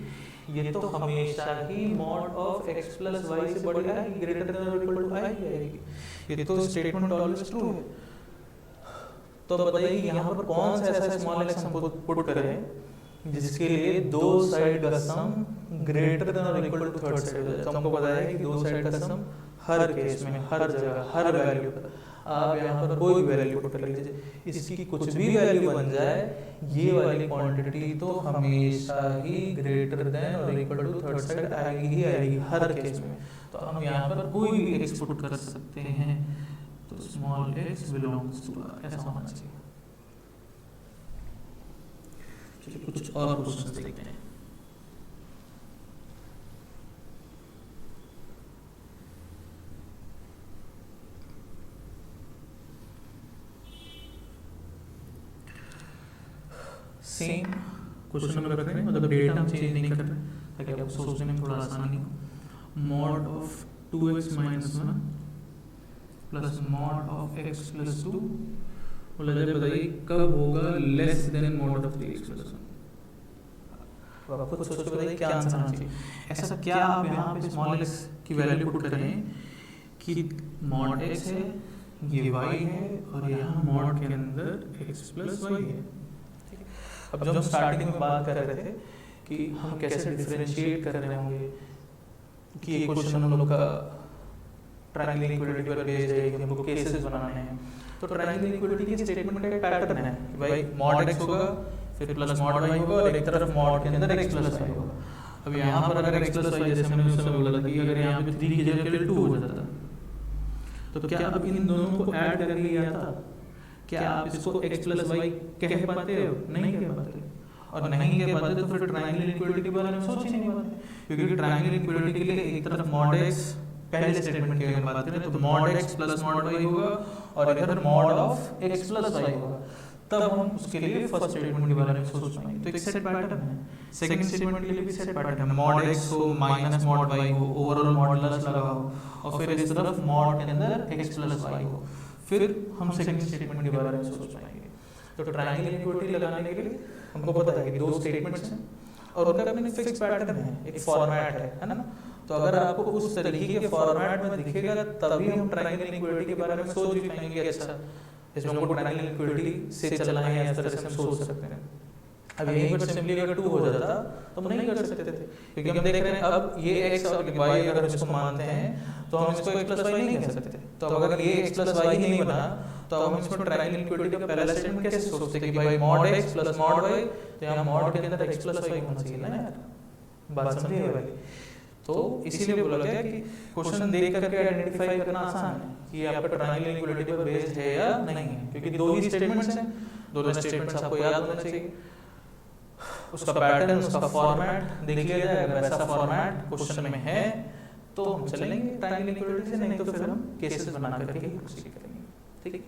ये तो हमेशा ही mod of x plus y से बड़ी आएगी, ग्रेटर देन और इक्वल टू i आएगी। ये तो स्टेटमेंट ऑलवेज ट्रू है। तो बताइए यहाँ पर कौन सा ऐसा स्मॉल x हम पुट करें जिसके लिए दो साइड का सम ग्रेटर देन और इक्वल टू थर्ड साइड हो जाए। तो हमको पता है कि दो साइड का सम हर केस में, हर जगह, हर वैल्यू पर आप यहाँ पर कोई वैल्यू पुट कर लीजिए, इसकी कुछ भी वैल्यू बन जाए, ये वाली क्वांटिटी तो हमेशा ही ग्रेटर देन और इक्वल टू थर्ड साइड आएगी ही आएगी हर केस में। तो हम यहाँ पर कोई भी x पुट कर सकते हैं, तो small x belongs to R ऐसा होना चाहिए। चलिए कुछ और क्वेश्चन देखते हैं। सेम क्वेश्चन नंबर रख रहे हैं, मतलब डेटा हम चेंज नहीं कर रहे ताकि आपको सोचने में थोड़ा आसानी हो। Mod of 2x minus 1 plus mod of x plus 2 बोला जाए, बताइए कब होगा less than mod of 3x plus 1। तो आपको सोच के बताइए क्या आंसर आना चाहिए। ऐसा क्या आप यहाँ पे स्मॉल x की वैल्यू पुट करें कि मॉड x है, ये y है और यहाँ मॉड के अंदर x प्लस y है। अब जब हम स्टार्टिंग में बात कर रहे थे कि हम कैसे डिफरेंशिएट कर रहे होंगे कि ये क्वेश्चन हम लोग का ट्रायंगल इक्वलिटी पर बेस्ड है कि हमको केसेस बनाने हैं। तो ट्रायंगल इक्वलिटी की स्टेटमेंट का एक पैटर्न है कि भाई मॉड x होगा, फिर प्लस मॉड y होगा और एक तरफ मॉड के अंदर x प्लस y होगा। अब यहाँ पर अगर x प्लस y जैसे हमने उस समय बोला था कि अगर यहाँ पे 3 की जगह 2 हो जाता, तो क्या अब इन दोनों को ऐड कर लिया था? क्या आप इसको x प्लस y कह पाते हो? नहीं कह पाते। और नहीं कह पाते तो फिर ट्रायंगल इक्वलिटी के बारे में सोच ही नहीं पाते, क्योंकि ट्रायंगल इक्वलिटी के लिए एक तरफ मॉड x पहले स्टेटमेंट की अगर बात करें तो mod x plus mod y होगा और इधर mod of x plus y होगा, तब हम उसके लिए फर्स्ट स्टेटमेंट के बारे में सोच पाएंगे। तो एक सेट पैटर्न है। सेकंड स्टेटमेंट के लिए भी सेट पैटर्न है, मॉड x हो माइनस मॉड y हो, ओवरऑल मॉडुलस लगा हो और फिर इस तरफ मॉड के अंदर x प्लस y हो, फिर हम सेकंड स्टेटमेंट के बारे में सोच पाएंगे। तो ट्रायंगल इक्वलिटी लगाने के लिए हमको पता है कि दो स्टेटमेंट्स हैं और उनका अपना फिक्स पैटर्न है, एक फॉर्मेट है ना। तो अगर आपको उस तरीके के फॉर्मेट में दिखेगा तभी हम ट्रायंगल इक्वलिटी के बारे में सोच भी पाएंगे। अच्छा इसमें हमको ट्रायंगल इक्वलिटी से चलना है, इस तरह से हम सोच सकते हैं। अब यहीं पर सिंपली अगर 2 हो जाता तो हम नहीं कर सकते थे, क्योंकि हम देख रहे हैं अब ये x और y अगर इसको मानते हैं तो हम इसको x प्लस वाई नहीं कह सकते। तो अगर ये x प्लस वाई ही नहीं बना तो हम इसको ट्रायंगल इक्विलिटी का पहला स्टेटमेंट कैसे सोचते कि भाई mod x plus mod y, तो यहाँ मॉड के अंदर x प्लस वाई होना चाहिए ना यार, बात समझिए वाली। तो इसीलिए बोला गया कि क्वेश्चन देख करके आइडेंटिफाई करना आसान है कि ये आपका ट्रायंगल इक्विलिटी पर बेस्ड है या नहीं है, क्योंकि दो ही स्टेटमेंट्स हैं, दोनों स्टेटमेंट्स आपको याद होना चाहिए। उसका पैटर्न, उसका फॉर्मेट देख लिया जाए, अगर वैसा फॉर्मेट क्वेश्चन में है तो हम चलेंगे ट्रायंगल इक्विलिटी से, नहीं तो फिर हम केसेस बना करके ही प्रोसीड करेंगे। ठीक है,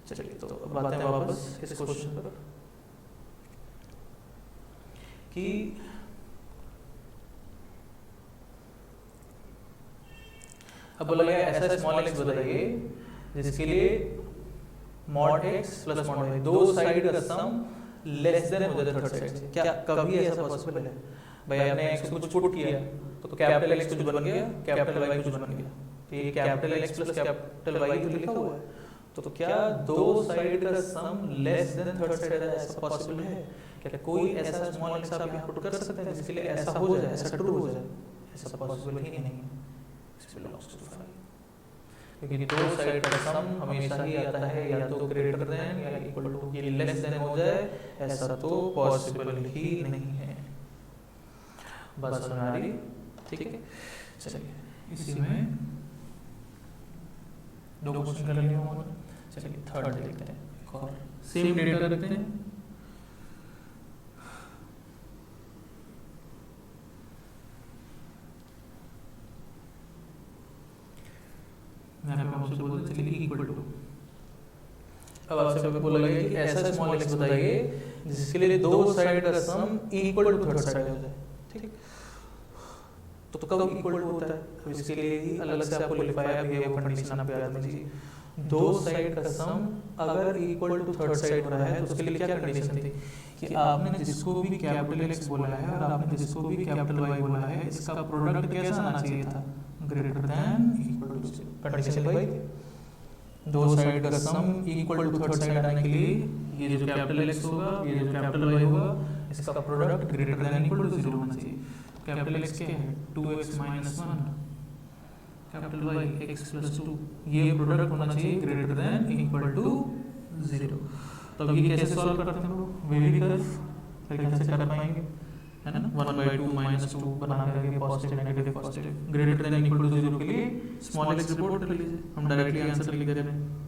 चलिए तो अब आते हैं वापस इस क्वेश्चन पर कि अब बोला गया ऐसा स्मॉल x बताइए जिसके लिए mod x plus mod y दो साइड का सम लेस देन हो जाए थर्ड साइड से। क्या कभी ऐसा पॉसिबल है? भाई आपने x को कुछ पुट किया तो कैपिटल X कुछ बन गया, कैपिटल Y कुछ बन गया, तो ये capital X plus capital Y तो लिखा हुआ है, तो क्या दो साइड का sum less than third side है, ऐसा पॉसिबल है? क्या कोई ऐसा स्मॉल x आप यहाँ पुट कर सकते हैं जिसके लिए ऐसा हो जाए, ऐसा ट्रू हो जाए? ऐसा पॉसिबल ही नहीं है, क्योंकि दो साइड का सम हमेशा ही आता है या तो ग्रेटर देन या इक्वल टू, ये लेस देन हो जाए ऐसा तो पॉसिबल ही नहीं है। बात समझ आ रही? ठीक है, चलिए इसी में दो क्वेश्चन कर लिए होंगे। चलिए थर्ड देखते हैं, एक और सेम डेटा रखते हैं। आपसे बोलते चलिए इक्वल टू, अब आपसे बोला गया कि ऐसा स्मॉल x बताइए जिसके लिए दो साइड का sum equal to third side हो जाए। ठीक, तो कब इक्वल टू होता है? अब इसके लिए ही अलग से आपको लिखवाया भी है वो कंडीशन, आप याद कीजिए। दो साइड का सम अगर इक्वल टू थर्ड साइड हो रहा है तो उसके लिए क्या कंडीशन थी कि आपने जिसको भी कैपिटल x बोला है और आपने जिसको भी कैपिटल Y बोला है इसका प्रोडक्ट कैसा आना चाहिए था? Greater than equal to 0। Condition भाई दो साइड का sum equal to third side आने के लिए ये जो कैपिटल X होगा, ये जो कैपिटल Y होगा, इसका product greater than equal to 0 होना चाहिए। कैपिटल X क्या है? 2x minus 1, capital Y x plus 2, ये प्रोडक्ट होना चाहिए ग्रेटर देन इक्वल टू 0। तो अब ये कैसे सॉल्व करते हैं? वेवी कर्व तरीके से कर पाएंगे, है ना? 1/2 माइनस 2 बना करके positive negative positive greater than equal to 0 के लिए स्मॉल x रिपोर्ट कर लीजिए। हम डायरेक्टली आंसर लिख दे रहे हैं।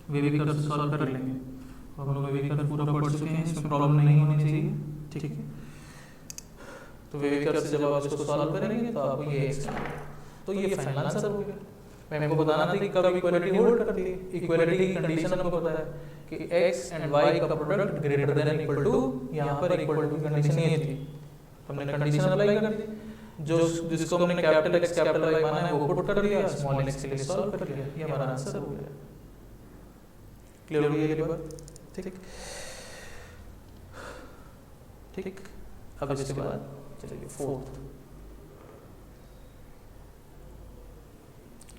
वेवी कर्व से सॉल्व कर लेंगे, और हम लोग वेवी कर्व पूरा पढ़ चुके हैं, इसमें प्रॉब्लम नहीं होनी चाहिए। ठीक है, तो वेवी कर्व से जब आप इसको सॉल्व करेंगे तो आपको ये x, तो ये फाइनल आंसर हो गया। मैं आपको बताना था कि कब इक्वालिटी होल्ड करती है। इक्वालिटी की कंडीशन हमको पता है कि x एंड y का product greater than equal to, यहाँ पर इक्वल टू की कंडीशन ये थी, हमने कंडीशन अप्लाई कर दी, जो जिसको हमने कैपिटल X कैपिटल Y माना है वो पुट कर दिया, स्मॉल x के लिए सॉल्व कर लिया, ये हमारा आंसर हो गया। क्लियर हो गई ये बात? ठीक ठीक, अब इसके बाद चलिए फोर्थ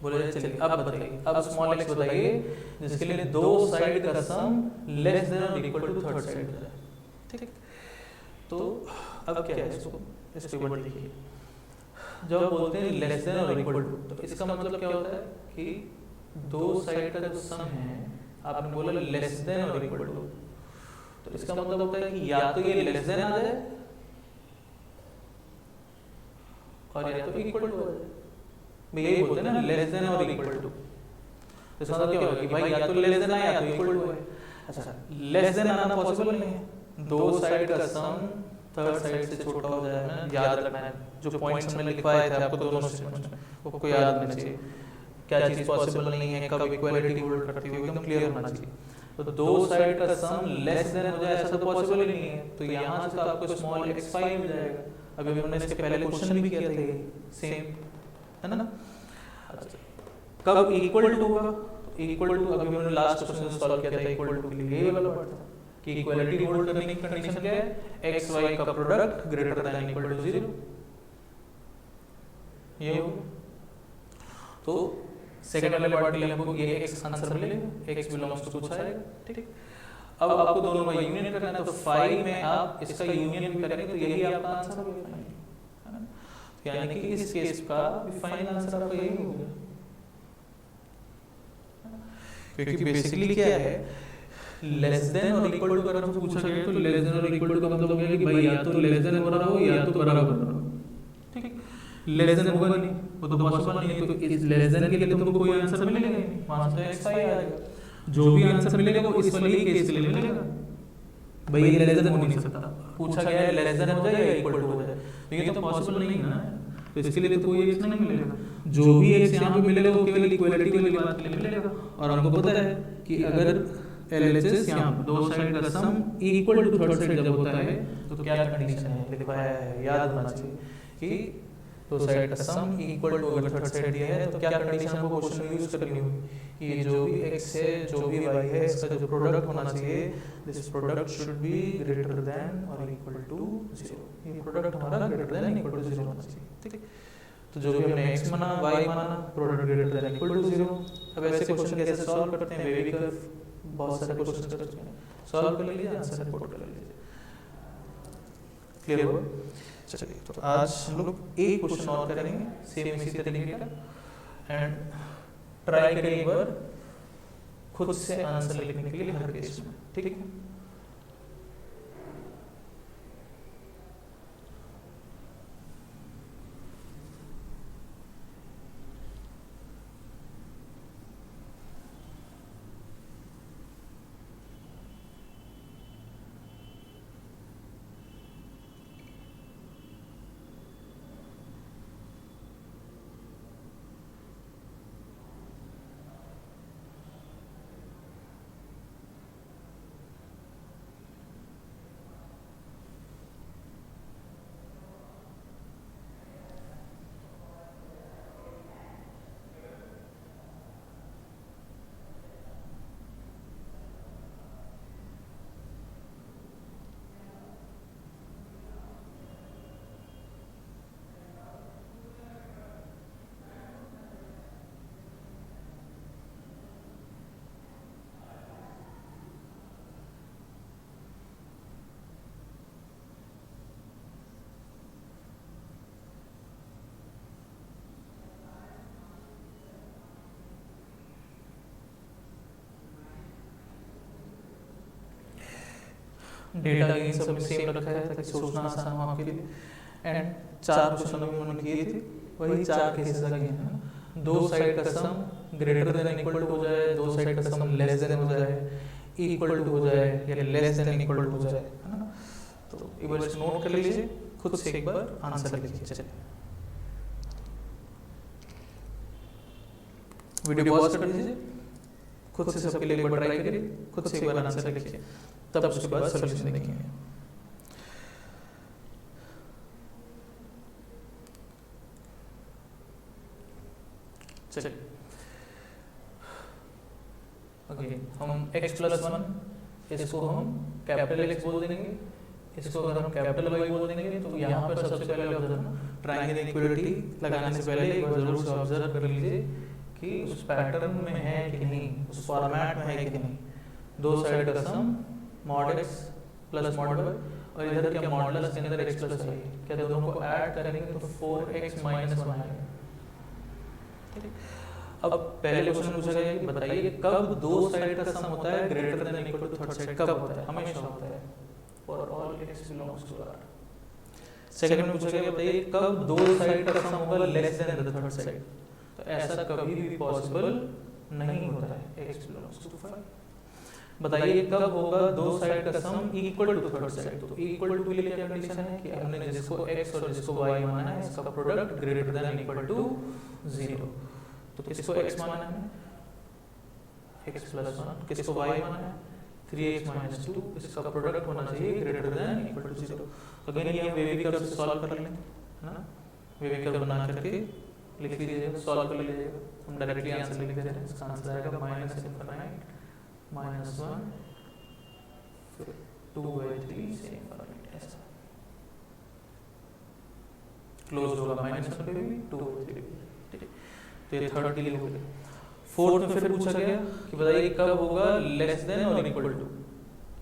बोले। चलिए अब बताइए, अब स्मॉल x बताइए जिसके लिए दो साइड का सम लेस देन और इक्वल टू थर्ड साइड है। ठीक, तो अब क्या है इसको वर्ड देखिए, जब बोलते हैं लेस देन और इक्वल टू तो इसका मतलब क्या होता है कि दो साइड का जो सम है, आपने बोला लेस देन और इक्वल टू, तो इसका मतलब होता है कि या तो ये लेस देन आ जाए और या तो इक्वल टू आ जाए। मैं यही बोलते हैं ना, लेस देन और इक्वल टू, तो इसका मतलब क्या होगा कि भाई या तो लेस देन आए या तो इक्वल टू है। अच्छा, लेस देन आना पॉसिबल नहीं है, दो साइड का सम थर्ड साइड से छोटा हो जाए, ना याद रखना है। जो पॉइंट्स हमने लिखवाए थे आपको दोनों स्टेटमेंट्स में, वो याद होना चाहिए क्या चीज पॉसिबल नहीं है, कब इक्वालिटी होल्ड करती है, एकदम क्लियर होना चाहिए। तो दो साइड का सम लेस देन हो जाए ऐसा तो पॉसिबल ही नहीं है, तो यहाँ से तो आपको स्मॉल x5 मिल जाएगा। अभी हमने इसके पहले क्वेश्चन भी किया था सेम, है ना? कब इक्वल टू होगा? इक्वल टू अभी हमने लास्ट क्वेश्चन सॉल्व किया था, इक्वल टू के लिए ये वाला पार्ट था कि इक्वालिटी होल्ड करने की कंडीशन क्या है? x y का product greater than equal to 0, ये हो। तो सेकंड वाले पार्ट के लिए हमको ये x आंसर मिलेगा, x बिलोंग्स टू कुछ आएगा, ठीक। अब आपको दोनों का यूनियन करना है, तो फाई में आप इसका यूनियन भी करेंगे तो यही आपका आंसर होगा, है ना। यानी कि इस केस का फाइनल आंसर आपका यही होगा, क्योंकि बेसिकली क्या है, लेस देन और इक्वल टू अगर हमसे पूछा गया तो लेस देन और इक्वल टू का मतलब हो गया कि भाई या तो लेस देन हो रहा हो या तो बराबर हो, ठीक। लेस देन होगा नहीं, वो तो पॉसिबल नहीं है, तो इस लेस देन के लिए तुमको कोई आंसर मिलेगा नहीं, वहां से x ही आएगा। जो भी आंसर मिलेगा वो इस वाले केस के लिए मिलेगा, भाई ये लेस देन हो नहीं सकता, पूछा गया है लेस देन हो जाए या इक्वल टू हो जाए, तो ये तो पॉसिबल नहीं है ना, तो इसके लिए तो कोई x नहीं मिलेगा। जो भी x यहाँ पे मिलेगा वो केवल इक्वालिटी वाली बात के लिए मिलेगा, और हमको पता है कि अगर LHS यहाँ दो साइड का sum equal to third side जब होता है तो क्या कंडीशन है, लिखवाया है, याद होना चाहिए कि दो साइड का सम इक्वल टू, अगर थर्ड साइड दिया है तो क्या कंडीशन हमको क्वेश्चन में यूज करनी होगी कि जो भी x है जो भी y है इसका जो प्रोडक्ट होना चाहिए, this product should be greater than और इक्वल टू 0, ये प्रोडक्ट हमारा ग्रेटर देन इक्वल टू 0 होना चाहिए, ठीक है। तो जो भी हमने x माना y माना, product greater than equal to 0। अब ऐसे क्वेश्चन कैसे सॉल्व करते हैं, वेवी कर्व बहुत सारे क्वेश्चन कर चुके हैं, सॉल्व कर लीजिए, आंसर रिपोर्ट कर लीजिए, क्लियर हुआ। चलिए तो आज हम लोग एक क्वेश्चन और करेंगे सेम इसी तरीके का, एंड ट्राई करिए एक बार खुद से आंसर लिखने के लिए हर केस में, ठीक है। डेटा ये सब सेम रखा है ताकि सोचना आसान हो आपके लिए, एंड 4 क्वेश्चन उन्होंने किए थे, वही 4 केसेस लगे हैं ना, दो साइड का sum greater than equal to हो जाए, दो साइड का सम लेस देन हो जाए, इक्वल टू हो जाए या लेस देन इक्वल टू हो जाए, है ना। तो एक बार इसको नोट कर लीजिए, खुद से एक बार आंसर लिखिए। चलिए वीडियो पॉज कर दीजिए, खुद से सबके लिए एक बार ट्राई करिए, खुद से एक बार आंसर लिखिए, तब उसके बाद सॉल्यूशन देखेंगे। चलिए ओके, हम x प्लस 1 इसको हम कैपिटल X बोल देंगे, इसको अगर हम कैपिटल Y बोल देंगे, तो यहाँ पर सबसे पहले ऑब्जर्व ट्रायंगल इक्विलिटी लगाने से पहले एक बार जरूर से ऑब्जर्व कर लीजिए कि उस पैटर्न में है कि नहीं, उस फॉर्मेट में है कि नहीं। दो साइड का sum mod x plus mod y, और इधर क्या मॉडुलस के अंदर x प्लस y, क्या दोनों को ऐड करेंगे तो 4x माइनस 1 आएगा, ठीक। अब पहले क्वेश्चन पूछा गया कि बताइए कब दो साइड का सम होता है greater than equal to third side, कब होता है, हमेशा होता है, for all x belongs to R। Second में पूछा गया बताइए कब दो साइड का सम होगा less than the third side, तो ऐसा कभी भी पॉसिबल नहीं होता है, x बिलोंग्स टू 5। बताइए कब होगा दो साइड का sum equal to third side, तो इक्वल टू के लिए क्या कंडीशन है कि हमने जिसको x और जिसको y माना है इसका product greater than equal to 0, तो किसको x माना है, x प्लस 1, किसको y माना है 3x माइनस 2, इसका प्रोडक्ट होना चाहिए greater than equal to 0। Again ये हम वेवी कर्व से सॉल्व कर लेंगे, है ना, वेवी कर्व बना करके लिख लीजिएगा, सॉल्व कर लीजिएगा, हम डायरेक्टली आंसर लिख दे रहे हैं, इसका आंसर आएगा माइनस इनफाइनाइट माइनस 1 फिर 2/3 से इनफाइनाइट, ऐसा क्लोज होगा माइनस 1 पे भी 2/3, ठीक है। तो ये थर्ड के लिए हो गया। फोर्थ में फिर पूछा गया कि बताइए कब होगा लेस देन और इक्वल टू,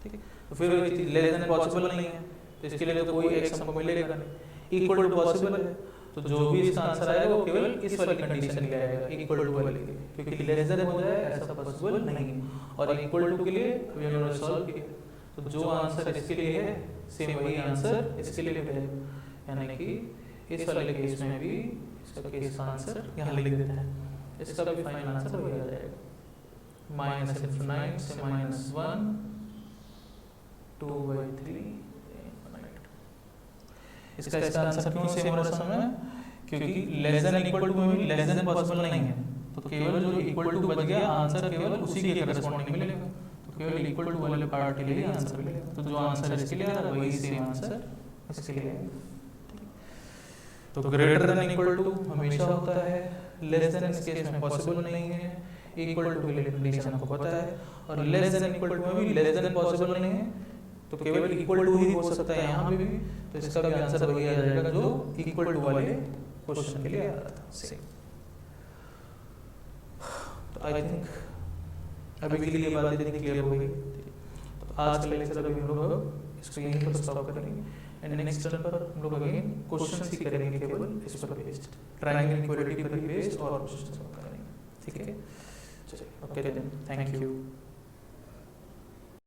ठीक है। तो फिर लेस देन पॉसिबल नहीं है, तो इसके लिए तो कोई एक्स हमको मिलेगा नहीं। इक्वल टू पॉसिबल है, तो जो भी इसका आंसर आएगा वो केवल इस वाली कंडीशन के लिए आएगा, इक्वल टू वाले के लिए, क्योंकि लेस देन हो जाए ऐसा पॉसिबल नहीं है। और इक्वल टू के लिए अभी हमने सॉल्व किया, तो जो आंसर इसके लिए है सेम वही आंसर इसके लिए भी है, यानी कि इस वाले केस में भी इसका केस आंसर यहाँ लिख देता है, इसका भी फाइनल आंसर वही आ जाएगा, -∞ से -1 2/3। इसका आंसर क्यों सेम हो रहा है? क्योंकि लेस देन इक्वल टू में भी लेस देन पॉसिबल नहीं है, तो केवल जो इक्वल टू बच गया आंसर केवल उसी के करस्पॉन्डिंग मिलेगा, तो केवल इक्वल टू वाले पार्ट के लिए आंसर मिलेगा। तो जो आंसर इसके लिए आ रहा है वही सेम आंसर इसके लिए है। तो ग्रेटर देन इक्वल टू हमेशा होता है, लेस देन इस केस में पॉसिबल नहीं है, इक्वल टू के लिए कंडीशन आपको पता है, और लेस देन इक्वल टू में भी लेस देन पॉसिबल नहीं है, तो केवल इक्वल टू ही हो सकता है यहाँ पे भी, तो इसका भी आंसर वही आ जाएगा जो इक्वल टू वाले क्वेश्चन के लिए आ रहा था सेम। तो आई थिंक अभी के लिए ये बात इतनी क्लियर हो गई। तो आज का लेक्चर अभी हम लोग इसको यहीं पर स्टॉप करेंगे, एंड नेक्स्ट टर्न पर हम लोग अगेन क्वेश्चंस ही करेंगे, केवल इस पर बेस्ड, ट्रायंगल इक्वालिटी पर बेस्ड और क्वेश्चंस करेंगे, ठीक है। चलिए ओके देन, थैंक यू।